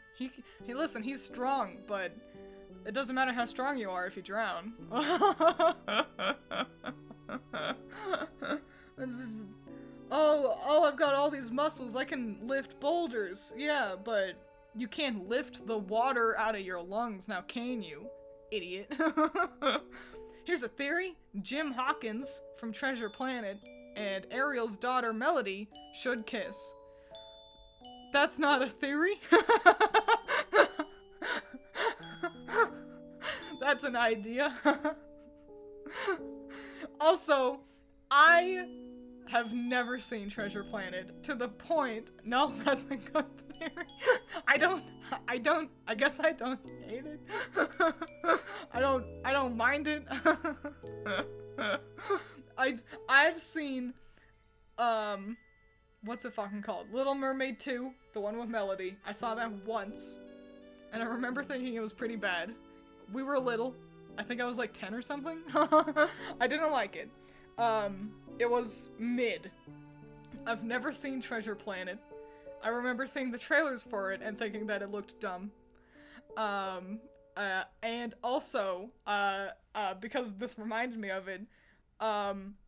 Listen, he's strong, but it doesn't matter how strong you are if you drown. Oh, I've got all these muscles. I can lift boulders. Yeah, but you can't lift the water out of your lungs now, can you? Idiot. Here's a theory. Jim Hawkins from Treasure Planet and Ariel's daughter Melody should kiss. That's not a theory. That's an idea. Also, I have never seen Treasure Planet to the point. No, that's a good theory. I guess I don't hate it. I don't mind it. I've seen, what's it fucking called? Little Mermaid 2, the one with Melody. I saw that once, and I remember thinking it was pretty bad. We were little. I think I was like 10 or something. I didn't like it. It was mid. I've never seen Treasure Planet. I remember seeing the trailers for it and thinking that it looked dumb. And also, because this reminded me of it,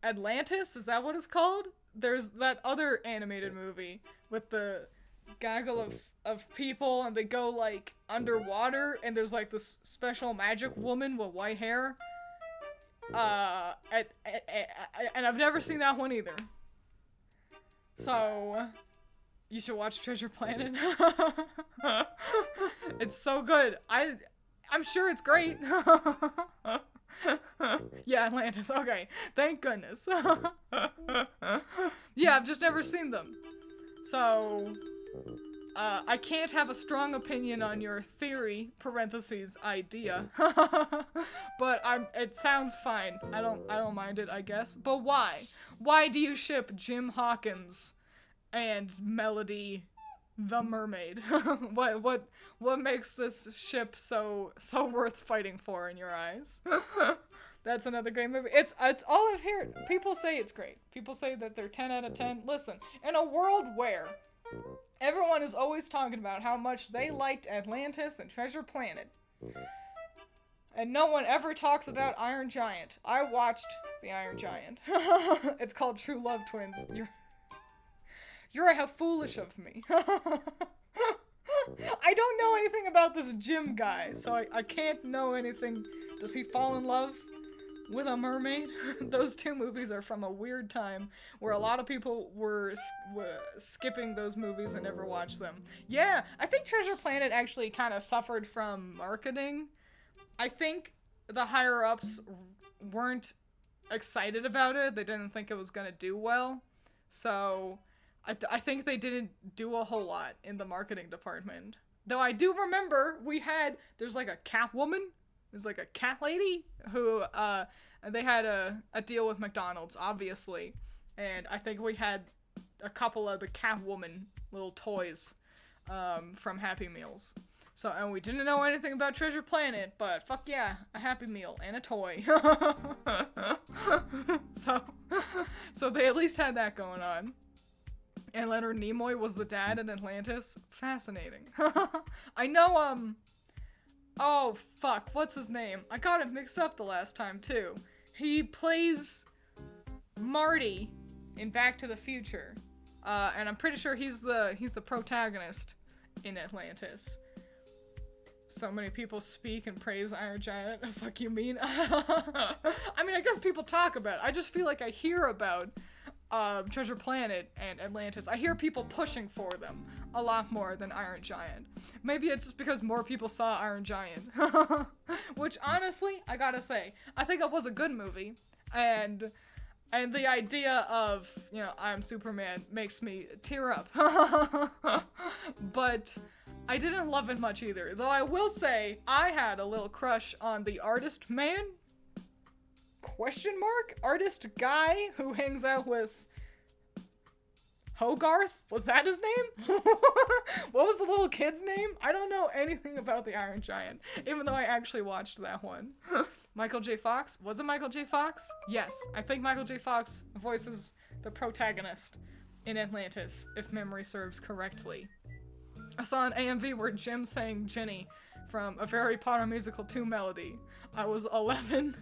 Atlantis, is that what it's called? There's that other animated movie with the gaggle of people and they go like underwater and there's like this special magic woman with white hair. And I've never seen that one either. So, you should watch Treasure Planet. It's so good. I'm sure it's great. Yeah, Atlantis. Okay, thank goodness. Yeah, I've just never seen them. So, I can't have a strong opinion on your theory, parentheses, idea. But it sounds fine. I don't mind it, I guess. But why? Why do you ship Jim Hawkins and Melody the mermaid? What makes this ship so worth fighting for in your eyes? That's another great movie. It's all I've heard. People say it's great. People say that they're 10 out of 10. Listen, in a world where everyone is always talking about how much they liked Atlantis and Treasure Planet, and no one ever talks about Iron Giant. I watched the Iron Giant. It's called True Love Twins. You're how foolish of me. I don't know anything about this Jim guy, so I can't know anything. Does he fall in love with a mermaid? Those two movies are from a weird time where a lot of people were skipping those movies and never watched them. Yeah, I think Treasure Planet actually kind of suffered from marketing. I think the higher-ups weren't excited about it. They didn't think it was gonna do well. So I think they didn't do a whole lot in the marketing department. Though I do remember there's like a cat woman. There's like a cat lady who, they had a deal with McDonald's, obviously. And I think we had a couple of the Catwoman little toys, from Happy Meals. So, and we didn't know anything about Treasure Planet, but fuck yeah, a Happy Meal and a toy. So they at least had that going on. And Leonard Nimoy was the dad in Atlantis. Fascinating. I know, oh, fuck, what's his name? I got it mixed up the last time, too. He plays Marty in Back to the Future. And I'm pretty sure he's the protagonist in Atlantis. So many people speak and praise Iron Giant. Fuck you mean? I mean, I guess people talk about it. I just feel like I hear about Treasure Planet and Atlantis. I hear people pushing for them a lot more than Iron Giant. Maybe it's just because more people saw Iron Giant. Which, honestly, I gotta say, I think it was a good movie. And the idea of, you know, I'm Superman makes me tear up. But I didn't love it much either. Though I will say, I had a little crush on the artist man? Question mark? Artist guy who hangs out with Hogarth? Was that his name? What was the little kid's name? I don't know anything about the Iron Giant, even though I actually watched that one. Michael J. Fox? Was it Michael J. Fox? Yes, I think Michael J. Fox voices the protagonist in Atlantis, if memory serves correctly. I saw an AMV where Jim sang Ginny from A Harry Potter Musical 2 melody. I was 11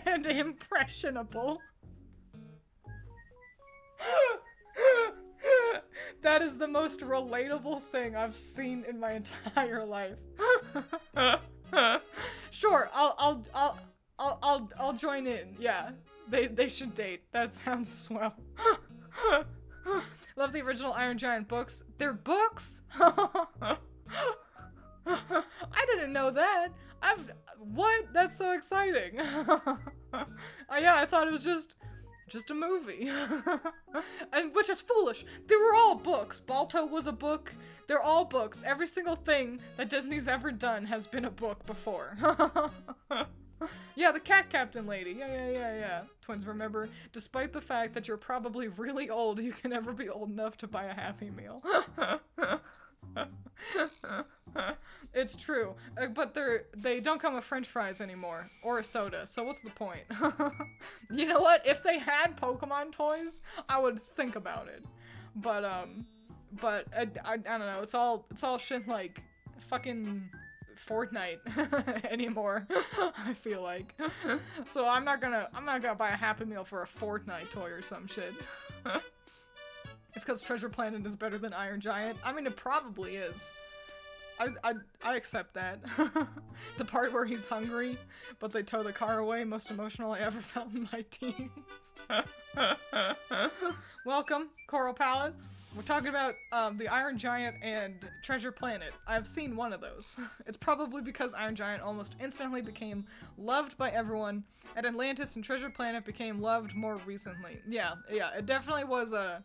and impressionable. That is the most relatable thing I've seen in my entire life. Sure, I'll join in. Yeah, they should date. That sounds swell. Love the original Iron Giant books. They're books? I didn't know that. What? That's so exciting. Yeah, I thought it was just a movie. And which is foolish. They were all books. Balto was a book. They're all books. Every single thing that Disney's ever done has been a book before. Yeah, the cat captain lady. Yeah. Twins, remember, despite the fact that you're probably really old, you can never be old enough to buy a Happy Meal. It's true, but they don't come with French fries anymore, or a soda, so what's the point? You know what? If they had Pokemon toys, I would think about it. But I don't know. It's all shit like fucking Fortnite anymore. I feel like. So I'm not gonna buy a Happy Meal for a Fortnite toy or some shit. It's because Treasure Planet is better than Iron Giant. I mean, it probably is. I accept that. The part where he's hungry, but they tow the car away, most emotional I ever felt in my teens. Welcome, Coral Palette. We're talking about the Iron Giant and Treasure Planet. I've seen one of those. It's probably because Iron Giant almost instantly became loved by everyone, and Atlantis and Treasure Planet became loved more recently. Yeah, it definitely was a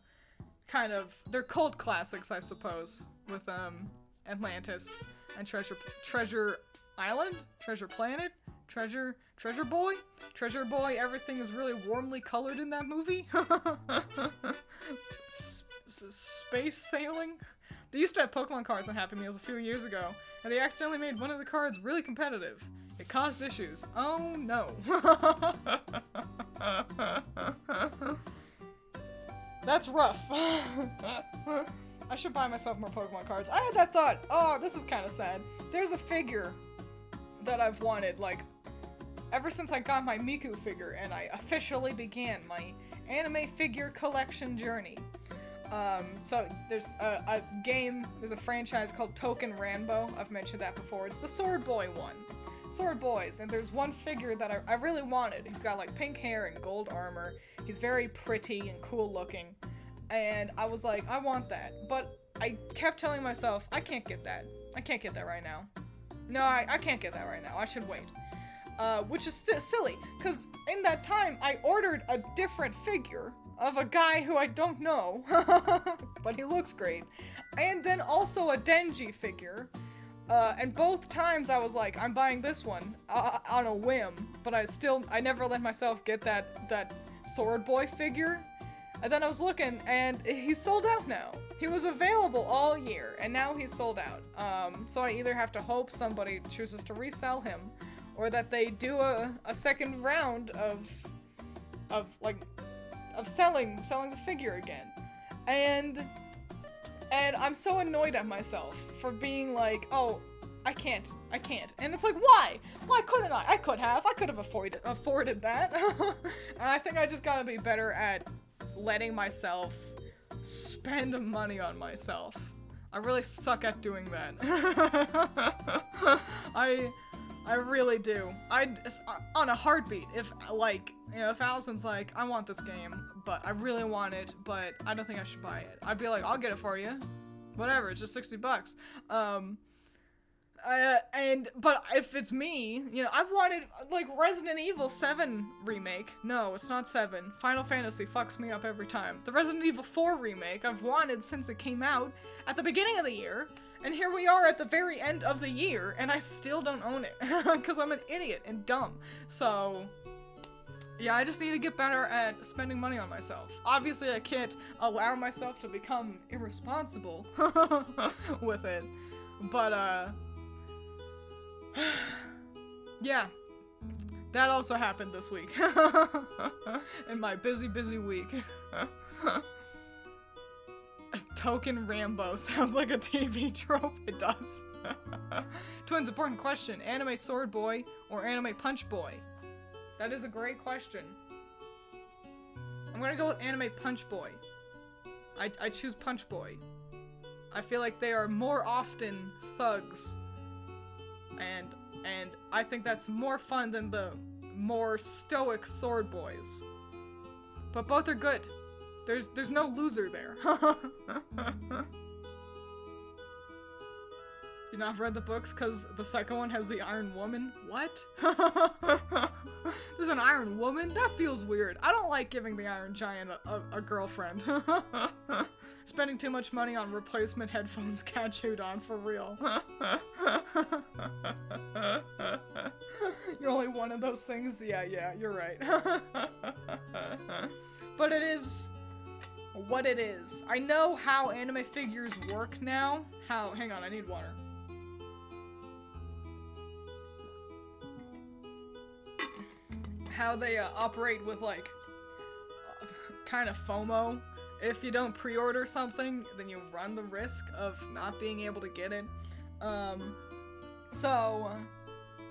kind of, they're cult classics, I suppose, with Atlantis and Treasure Island, Treasure Planet, Treasure Boy, everything is really warmly colored in that movie. Space sailing. They used to have Pokemon cards on Happy Meals a few years ago, and they accidentally made one of the cards really competitive. It caused issues. Oh no. That's rough. I should buy myself more Pokemon cards. I had that thought. Oh, this is kind of sad. There's a figure that I've wanted, like, ever since I got my Miku figure, and I officially began my anime figure collection journey. So there's a game, there's a franchise called Token Rambo. I've mentioned that before. It's the Sword Boy one. Sword Boys, and there's one figure that I really wanted. He's got like pink hair and gold armor. He's very pretty and cool looking. And I was like, I want that. But I kept telling myself, I can't get that. I can't get that right now. No, I can't get that right now. I should wait. Which is silly, because in that time, I ordered a different figure of a guy who I don't know, but he looks great. And then also a Denji figure. And both times I was like, I'm buying this one on a whim, but I never let myself get that Sword Boy figure. And then I was looking, and he's sold out now. He was available all year, and now he's sold out. So I either have to hope somebody chooses to resell him, or that they do a second round of selling the figure again. And I'm so annoyed at myself for being like, oh, I can't. And it's like, why? Why couldn't I? I could have afforded that. And I think I just gotta be better at letting myself spend money on myself. I really suck at doing that. I really do. On a heartbeat, if Allison's like, I want this game, but I really want it, but I don't think I should buy it, I'd be like, I'll get it for you. Whatever, it's just $60. But if it's me, I've wanted, like, Resident Evil 7 remake. No, it's not 7. Final Fantasy fucks me up every time. The Resident Evil 4 remake I've wanted since it came out at the beginning of the year. And here we are at the very end of the year, and I still don't own it, because I'm an idiot and dumb. So, yeah, I just need to get better at spending money on myself. Obviously, I can't allow myself to become irresponsible with it, but, yeah, that also happened this week, in my busy week. Token Rambo sounds like a TV trope. It does. Twiins, important question. Anime Sword Boy or anime Punch Boy? That is a great question. I'm gonna go with anime Punch Boy. I choose Punch Boy. I feel like they are more often thugs. And I think that's more fun than the more stoic Sword Boys. But both are good. There's no loser there. You not read the books because the second one has the Iron Woman? What? There's an Iron Woman? That feels weird. I don't like giving the Iron Giant a girlfriend. Spending too much money on replacement headphones cat chewed on, for real. You're only one of those things? Yeah, you're right. But it is what it is. I know how anime figures work now. Hang on, I need water. How they operate with, like, kind of FOMO. If you don't pre-order something, then you run the risk of not being able to get it. So,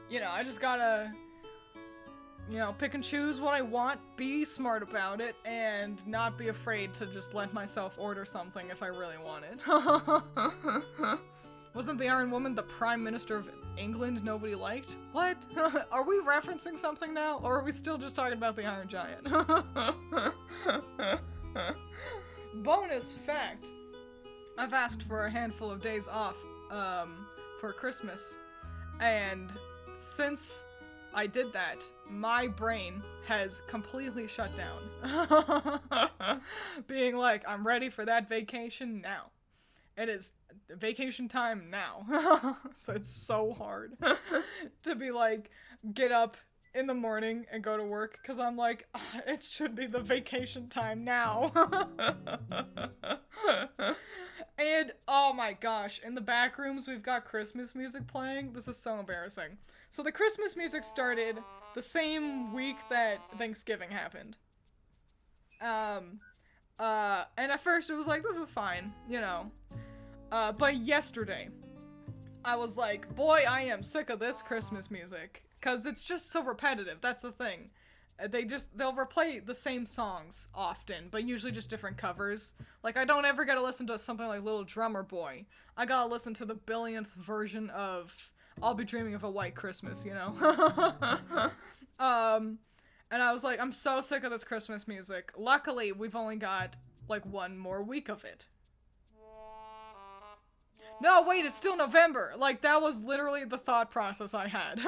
I just gotta, pick and choose what I want, be smart about it, and not be afraid to just let myself order something if I really want it. Wasn't the Iron Woman the Prime Minister of England nobody liked? What? Are we referencing something now, or are we still just talking about the Iron Giant? Bonus fact, I've asked for a handful of days off, for Christmas, and since I did that, my brain has completely shut down. Being like, I'm ready for that vacation now. It is vacation time now. So it's so hard to be like, get up in the morning and go to work, because I'm like, it should be the vacation time now. And oh my gosh, in the back rooms we've got Christmas music playing. This is so embarrassing. So the Christmas music started the same week that Thanksgiving happened. And at first it was like, this is fine, you know. But yesterday, I was like, boy, I am sick of this Christmas music. Because it's just so repetitive, that's the thing. They'll replay the same songs often, but usually just different covers. Like, I don't ever get to listen to something like Little Drummer Boy. I gotta listen to the billionth version of I'll Be Dreaming of a White Christmas, you know? And I was like, I'm so sick of this Christmas music. Luckily, we've only got, like, 1 more week of it. No, wait, it's still November. Like, that was literally the thought process I had.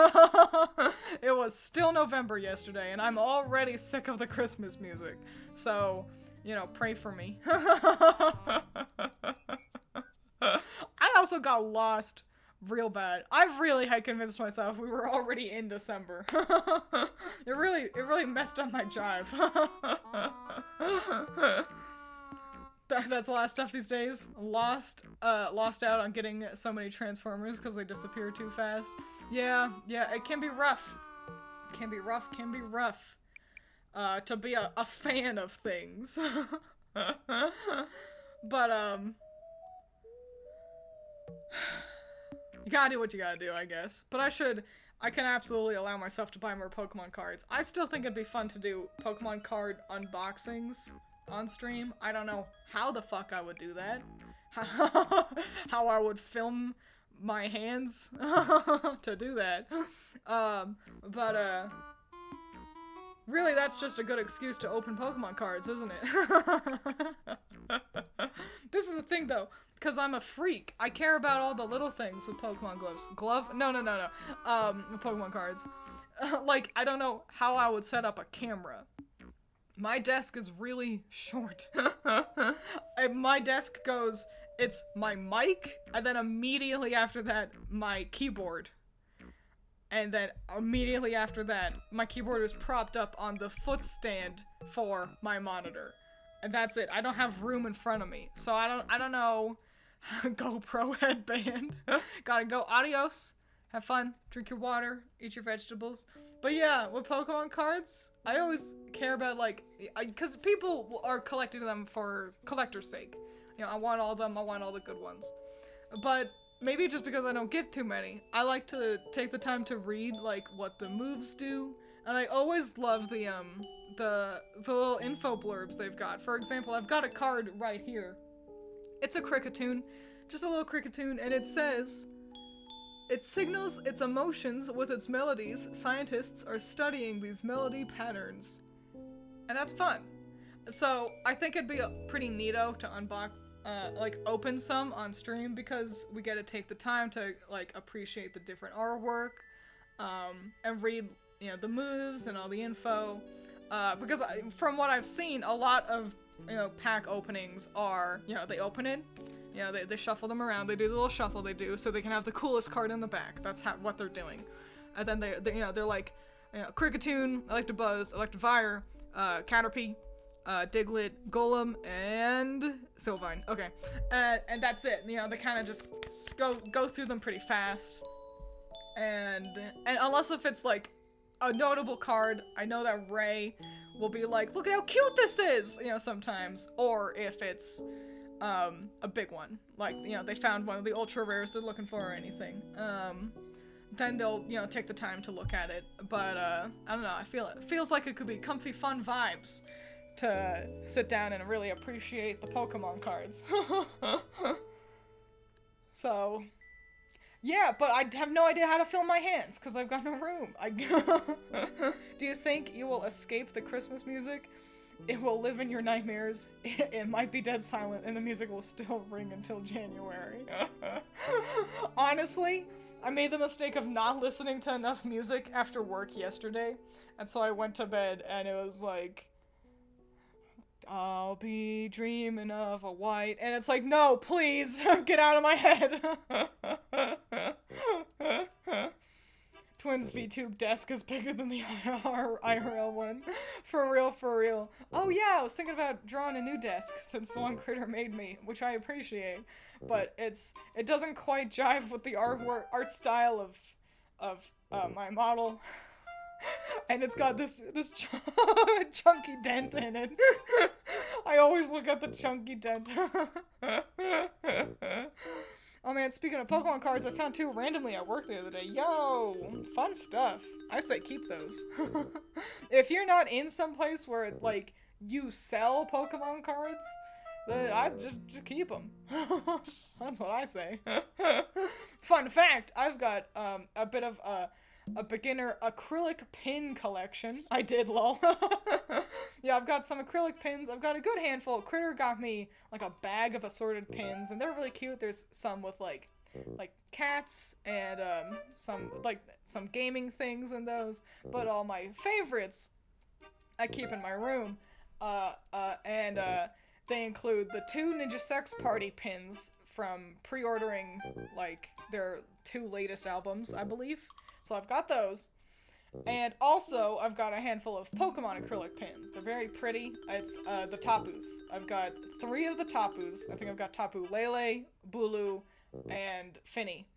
It was still November yesterday, and I'm already sick of the Christmas music. So, you know, pray for me. I also got lost real bad. I really had convinced myself we were already in December. It really messed up my jive. That's a lot of stuff these days. Lost out on getting so many Transformers because they disappear too fast. Yeah, it can be rough. Can be rough. To be a fan of things. But, you gotta do what you gotta do, I guess. But I can absolutely allow myself to buy more Pokemon cards. I still think it'd be fun to do Pokemon card unboxings on stream. I don't know how the fuck I would do that. How I would film my hands to do that. But really that's just a good excuse to open Pokemon cards, isn't it? This is the thing though, because I'm a freak. I care about all the little things with Pokemon gloves. No. Pokemon cards. Like, I don't know how I would set up a camera. My desk is really short. And my desk goes, it's my mic, and then immediately after that, my keyboard. And then immediately after that, my keyboard is propped up on the footstand for my monitor. And that's it. I don't have room in front of me. So I don't know. GoPro headband. Gotta go. Adios. Have fun. Drink your water. Eat your vegetables. But yeah, with Pokemon cards, I always care about, like, because people are collecting them for collector's sake. You know, I want all of them, I want all the good ones. But maybe just because I don't get too many, I like to take the time to read, like, what the moves do. And I always love the little info blurbs they've got. For example, I've got a card right here. It's a Cricketune, just a little Cricketune, and it says, it signals its emotions with its melodies. Scientists are studying these melody patterns. And that's fun. So I think it'd be pretty neato to unbox, like, open some on stream, because we get to take the time to, like, appreciate the different artwork, and read, you know, the moves and all the info. Because from what I've seen, a lot of, you know, pack openings are, you know, they open it, you know, they shuffle them around, they do the little shuffle they do, so they can have the coolest card in the back. That's what they're doing. And then they you know, they're like, you know, Cricketune, Electabuzz, Electivire, Caterpie, Diglett, Golem, and Sylvine. Okay. And that's it. You know, they kind of just go through them pretty fast. And unless if it's like a notable card, I know that Ray will be like, look at how cute this is, you know, sometimes. Or if it's a big one, like, you know, they found one of the ultra rares they're looking for or anything, then they'll, you know, take the time to look at it. But I don't know, it feels like it could be comfy fun vibes to sit down and really appreciate the Pokemon cards. So yeah, but I have no idea how to film my hands because I've got no room. Do you think you will escape the Christmas music It will live in your nightmares. It might be dead silent, and the music will still ring until January. Honestly, I made the mistake of not listening to enough music after work yesterday, and so I went to bed, and it was like, I'll be dreaming of a white, and it's like, no, please, get out of my head. Twiins VTube desk is bigger than the IRL one. For real, for real. Oh yeah, I was thinking about drawing a new desk since the one Critter made me, which I appreciate. But it doesn't quite jive with the art style of my model. And it's got this chunky dent in it. I always look at the chunky dent. Oh man, speaking of Pokemon cards, I found 2 randomly at work the other day. Yo, fun stuff. I say keep those. If you're not in some place where, like, you sell Pokemon cards, then I just keep them. That's what I say. Fun fact, I've got a bit of a beginner acrylic pin collection. I did, lol. Yeah, I've got some acrylic pins. I've got a good handful. Critter got me like a bag of assorted pins, and they're really cute. There's some with like cats and some gaming things in those. But all my favorites I keep in my room. And they include the 2 Ninja Sex Party pins from pre-ordering like their 2 latest albums, I believe. So I've got those. And also, I've got a handful of Pokemon acrylic pins. They're very pretty. It's the Tapus. I've got 3 of the Tapus. I think I've got Tapu Lele, Bulu, and Finny.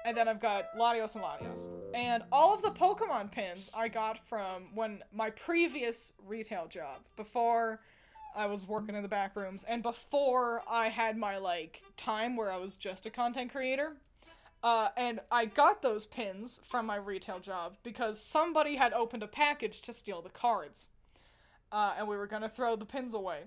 And then I've got Latios and Latias. And all of the Pokemon pins I got from my previous retail job. Before I was working in the back rooms. And before I had my, like, time where I was just a content creator. And I got those pins from my retail job because somebody had opened a package to steal the cards. And we were gonna throw the pins away.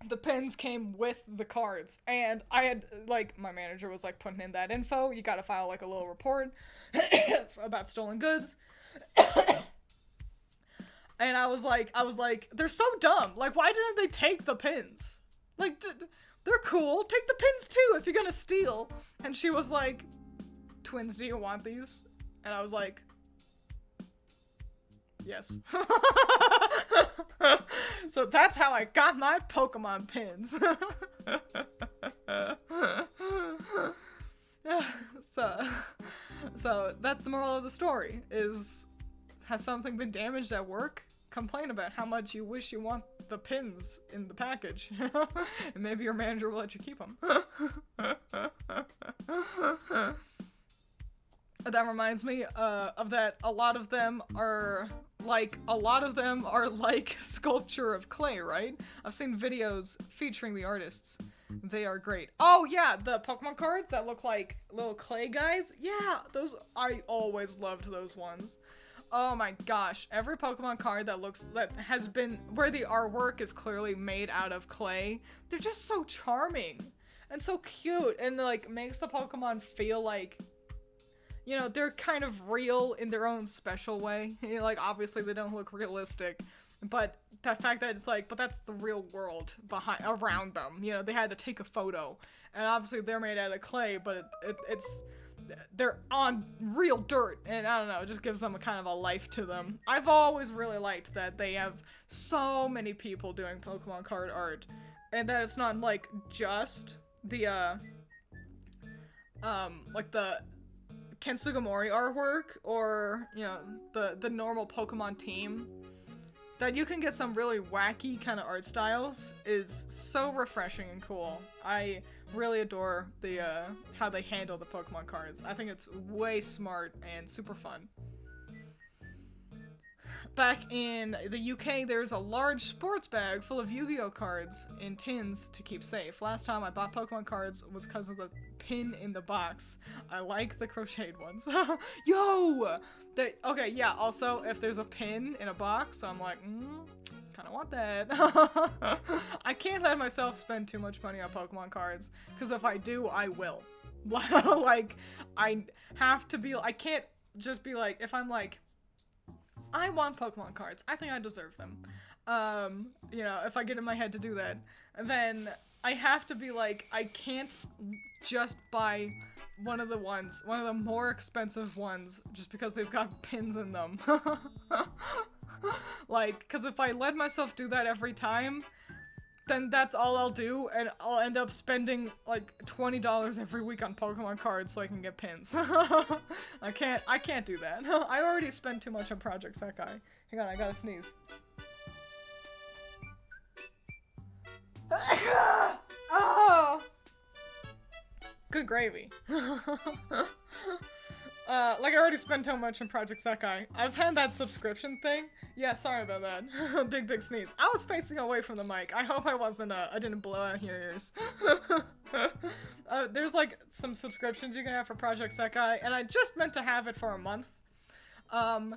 The pins came with the cards. And I had, like, my manager was, like, putting in that info. You gotta file, like, a little report about stolen goods. And I was like, they're so dumb. Like, why didn't they take the pins? Like, they're cool. Take the pins, too, if you're gonna steal. And she was like, Twiins, do you want these? And I was like, yes. So that's how I got my Pokemon pins. So that's the moral of the story, has something been damaged at work? Complain about how much you wish you want the pins in the package. And maybe your manager will let you keep them. That reminds me of that a lot of them are like sculpture of clay, right? I've seen videos featuring the artists. They are great. Oh yeah, the Pokemon cards that look like little clay guys. Yeah, those, I always loved those ones. Oh my gosh, every Pokemon card that has been, where the artwork is clearly made out of clay, they're just so charming and so cute, and like makes the Pokemon feel like, you know, they're kind of real in their own special way. You know, like, obviously they don't look realistic, but the fact that it's like, but that's the real world around them. You know, they had to take a photo, and obviously they're made out of clay, but they're on real dirt, and I don't know, it just gives them a kind of a life to them. I've always really liked that they have so many people doing Pokemon card art, and that it's not like just the like the Ken Sugimori artwork, or, you know, the normal Pokemon team. That you can get some really wacky kind of art styles is so refreshing and cool. I really adore the how they handle the Pokemon cards. I think it's way smart and super fun. Back in the UK, there's a large sports bag full of Yu-Gi-Oh cards in tins to keep safe. Last time I bought Pokemon cards was because of the pin in the box. I like the crocheted ones. Yo! Okay, yeah, also, if there's a pin in a box, I'm like, kinda want that. I can't let myself spend too much money on Pokemon cards, because if I do, I will. Like, I have to be, I can't just be like, if I'm like, I want Pokemon cards, I think I deserve them, You know, if I get in my head to do that, then I have to be like, I can't just buy one of the more expensive ones, just because they've got pins in them. Like, because if I let myself do that every time, then that's all I'll do, and I'll end up spending like $20 every week on Pokemon cards so I can get pins. I can't do that. I already spend too much on Project Sekai. Hang on, I gotta sneeze. Oh! Good gravy. Like I already spent too much on Project Sekai. I've had that subscription thing. Yeah, sorry about that. Big sneeze. I was facing away from the mic. I hope I wasn't, I didn't blow out your ears. There's like some subscriptions you can have for Project Sekai, and I just meant to have it for a month. And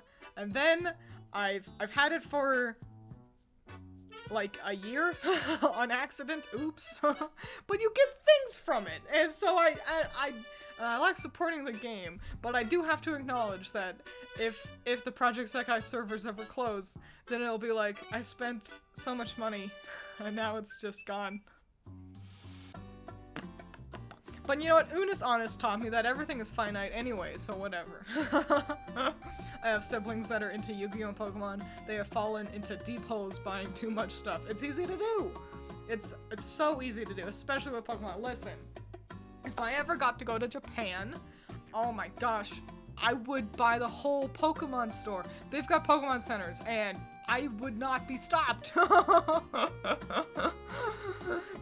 then I've had it for like a year on accident. Oops. But you get things from it, and so I like supporting the game, but I do have to acknowledge that if the Project Sekai servers ever close, then it'll be like, I spent so much money, and now it's just gone. But you know what, Unis Honest taught me that everything is finite anyway, so whatever. I have siblings that are into Yu-Gi-Oh! And Pokemon. They have fallen into deep holes buying too much stuff. It's easy to do! It's so easy to do, especially with Pokemon. Listen. If I ever got to go to Japan, oh my gosh, I would buy the whole Pokemon store. They've got Pokemon centers, and I would not be stopped.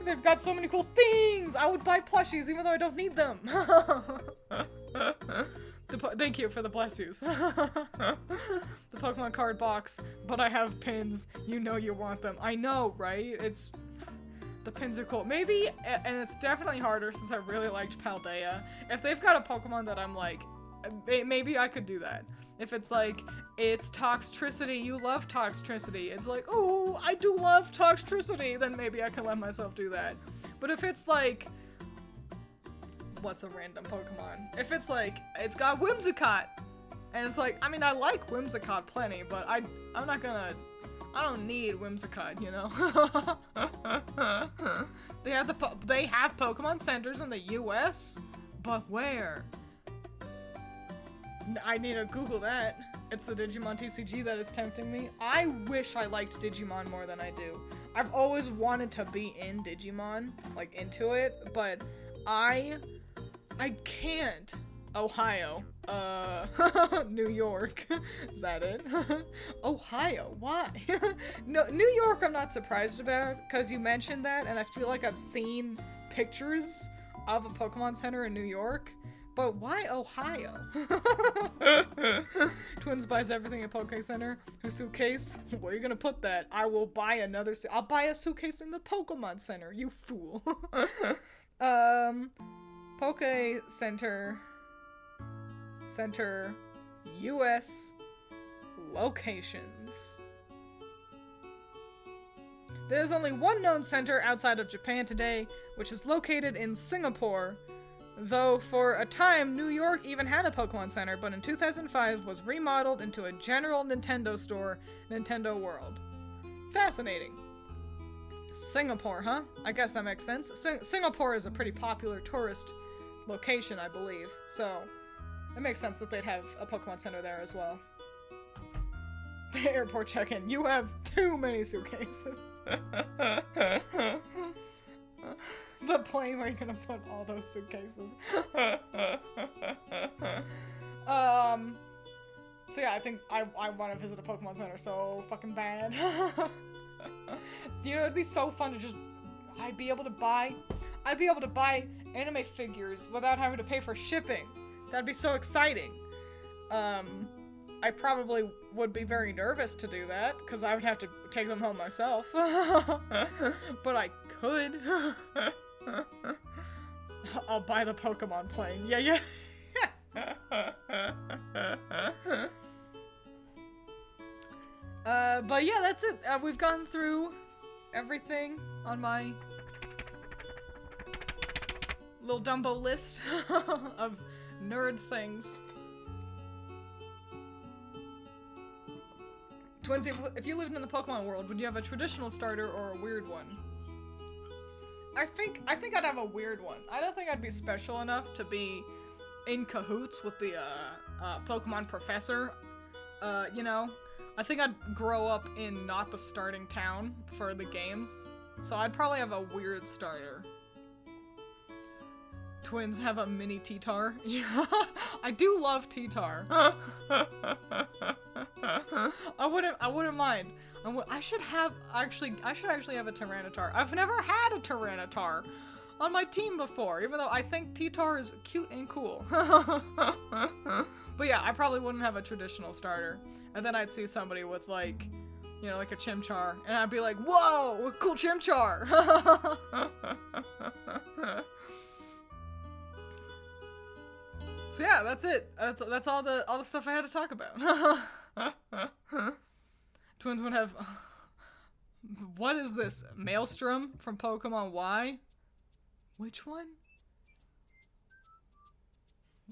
They've got so many cool things! I would buy plushies even though I don't need them. Thank you for the bless yous. The Pokemon card box, but I have pins. You know you want them. I know, right? The pins are cool. Maybe, and it's definitely harder since I really liked Paldea. If they've got a Pokemon that I'm like, maybe I could do that. If it's like, it's Toxtricity, you love Toxtricity. It's like, oh, I do love Toxtricity, then maybe I can let myself do that. But if it's like, what's a random Pokemon? If it's like, it's got Whimsicott, and it's like, I mean, I like Whimsicott plenty, but I don't need Whimsicott, you know? They have Pokemon centers in the US, but where? I need to Google that. It's the Digimon TCG that is tempting me. I wish I liked Digimon more than I do. I've always wanted to be in Digimon, like into it, but I can't. Ohio. New York. Is that it? Ohio, why? No, New York I'm not surprised about, because you mentioned that, and I feel like I've seen pictures of a Pokemon Center in New York, but why Ohio? Twiins buys everything at Poke Center. Her suitcase? Where are you gonna put that? I will buy another I'll buy a suitcase in the Pokemon Center, you fool. Poke Center, US locations. There's only one known center outside of Japan today, which is located in Singapore, though for a time New York even had a Pokemon Center, but in 2005 was remodeled into a general Nintendo store, Nintendo World. Fascinating. Singapore, huh? I guess that makes sense. Singapore is a pretty popular tourist location, I believe, so it makes sense that they'd have a Pokemon Center there as well. The airport check-in. You have too many suitcases. The plane where you're gonna put all those suitcases. So yeah, I think I want to visit a Pokemon Center so fucking bad. You know, it'd be so fun to just, I'd be able to buy anime figures without having to pay for shipping. That'd be so exciting. I probably would be very nervous to do that, because I would have to take them home myself. But I could. I'll buy the Pokemon plane. Yeah. But yeah, that's it. We've gone through everything on my little Dumbo list of nerd things. Twiins, if you lived in the Pokemon world, would you have a traditional starter or a weird one? I think I'd have a weird one. I don't think I'd be special enough to be in cahoots with the Pokemon professor. You know, I think I'd grow up in not the starting town for the games, so I'd probably have a weird starter. Twiins have a mini T-Tar. Yeah, I do love T-Tar. I wouldn't mind. I should actually have a Tyranitar. I've never had a Tyranitar on my team before, even though I think T-Tar is cute and cool. But yeah, I probably wouldn't have a traditional starter. And then I'd see somebody with like, you know, like a Chimchar, and I'd be like, whoa, cool Chimchar! So yeah, that's it. That's all the stuff I had to talk about. Twiins would have... What is this? Maelstrom from Pokemon Y? Which one?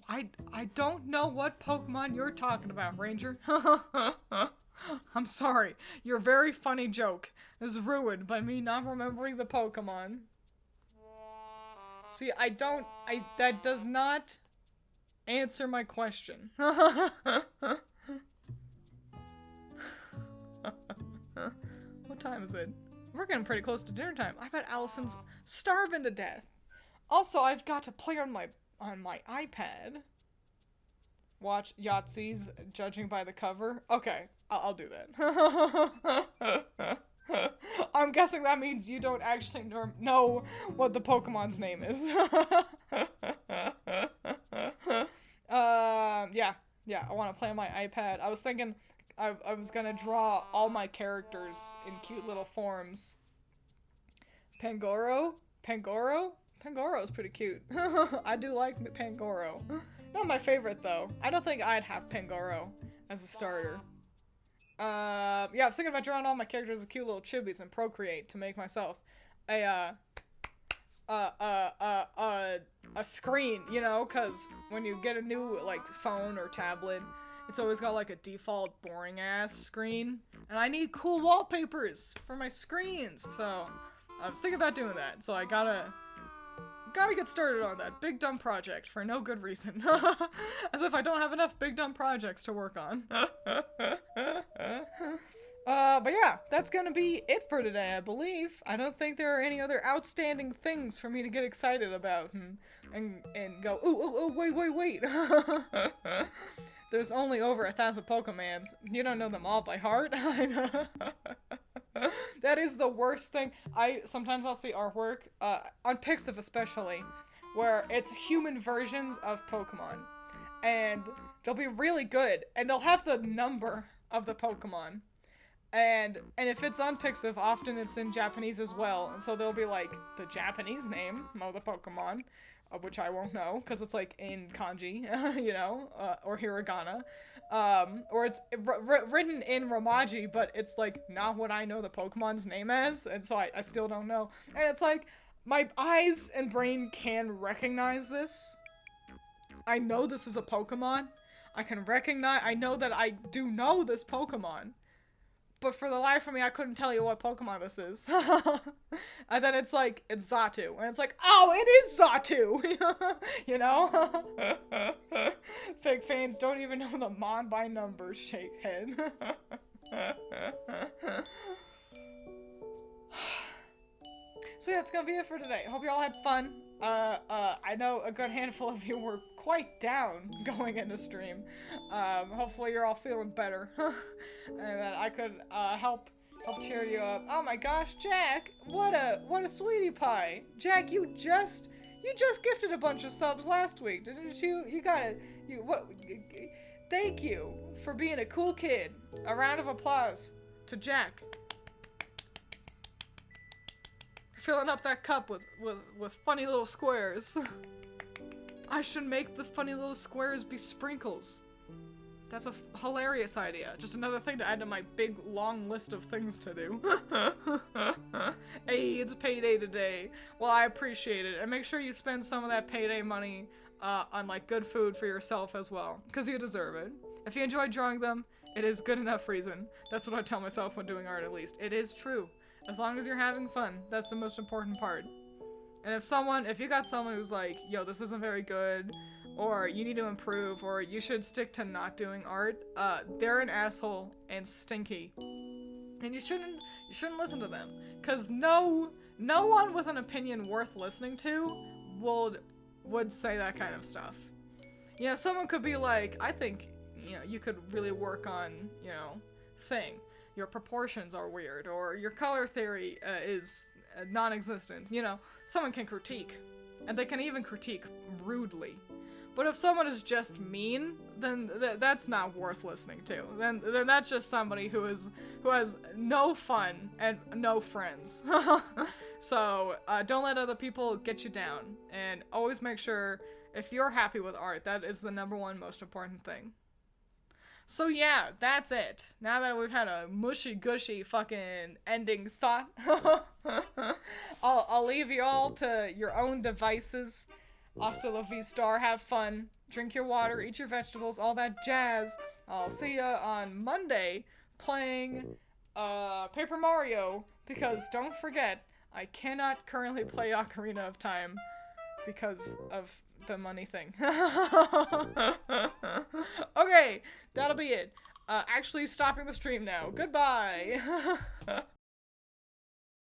I don't know what Pokemon you're talking about, Ranger. I'm sorry. Your very funny joke is ruined by me not remembering the Pokemon. See, that does not answer my question. What time is it? We're getting pretty close to dinner time. I bet Allison's starving to death. Also, I've got to play on my iPad. Watch Yahtzee's Judging by the Cover. Okay, I'll do that. I'm guessing that means you don't actually know what the Pokemon's name is. Yeah, I want to play on my iPad. I was thinking I was gonna draw all my characters in cute little forms. Pangoro is pretty cute. I do like Pangoro. Not my favorite though. I don't think I'd have Pangoro as a starter. Yeah, I was thinking about drawing all my characters as cute little chibis and Procreate to make myself a screen, you know, cause when you get a new like phone or tablet, it's always got like a default boring ass screen, and I need cool wallpapers for my screens. So I was thinking about doing that. So I gotta get started on that big dumb project for no good reason. As if I don't have enough big dumb projects to work on. But yeah, that's gonna be it for today, I believe. I don't think there are any other outstanding things for me to get excited about and go, ooh, wait. There's only over 1,000 Pokemans. You don't know them all by heart. That is the worst thing. Sometimes I'll see artwork, on Pixiv especially, where it's human versions of Pokemon. And they'll be really good, and they'll have the number of the Pokemon. And if it's on Pixiv, often it's in Japanese as well, and so there'll be like the Japanese name of the Pokemon, which I won't know because it's like in kanji, you know, or hiragana, or it's written in Romaji, but it's like not what I know the Pokemon's name as, and so I still don't know. And it's like my eyes and brain can recognize this. I know this is a Pokemon. I know that I do know this Pokemon. But for the life of me, I couldn't tell you what Pokemon this is. And then it's like, it's Xatu. And it's like, oh, it is Xatu! You know? Fake fans don't even know the Mon by numbers, shake head. So yeah, it's gonna be it for today. Hope you all had fun. I know a good handful of you were quite down going into stream. Hopefully you're all feeling better. And that I could, help cheer you up. Oh my gosh, Jack! What a sweetie pie! Jack, you just gifted a bunch of subs last week, didn't you? Thank you for being a cool kid. A round of applause to Jack. Filling up that cup with funny little squares. I should make the funny little squares be sprinkles. That's a hilarious idea. Just another thing to add to my big, long list of things to do. Hey, it's payday today. Well, I appreciate it. And make sure you spend some of that payday money on, like, good food for yourself as well. Because you deserve it. If you enjoyed drawing them, It is good enough reason. That's what I tell myself when doing art, at least. It is true. As long as you're having fun, that's the most important part. And if you got someone who's like, yo, this isn't very good, or you need to improve, or you should stick to not doing art, they're an asshole and stinky. And you shouldn't listen to them. Cause no one with an opinion worth listening to would say that kind of stuff. You know, someone could be like, I think, you know, you could really work on, you know, thing. Your proportions are weird, or your color theory is non-existent. You know, someone can critique, and they can even critique rudely. But if someone is just mean, then that's not worth listening to. Then that's just somebody who has no fun and no friends. So don't let other people get you down, and always make sure if you're happy with art, that is the #1 most important thing. So yeah, that's it. Now that we've had a mushy-gushy fucking ending thought, I'll leave you all to your own devices. Hasta la vista, have fun, drink your water, eat your vegetables, all that jazz. I'll see ya on Monday playing Paper Mario, because don't forget, I cannot currently play Ocarina of Time because of the money thing. Okay, that'll be it. Actually stopping the stream now. Goodbye!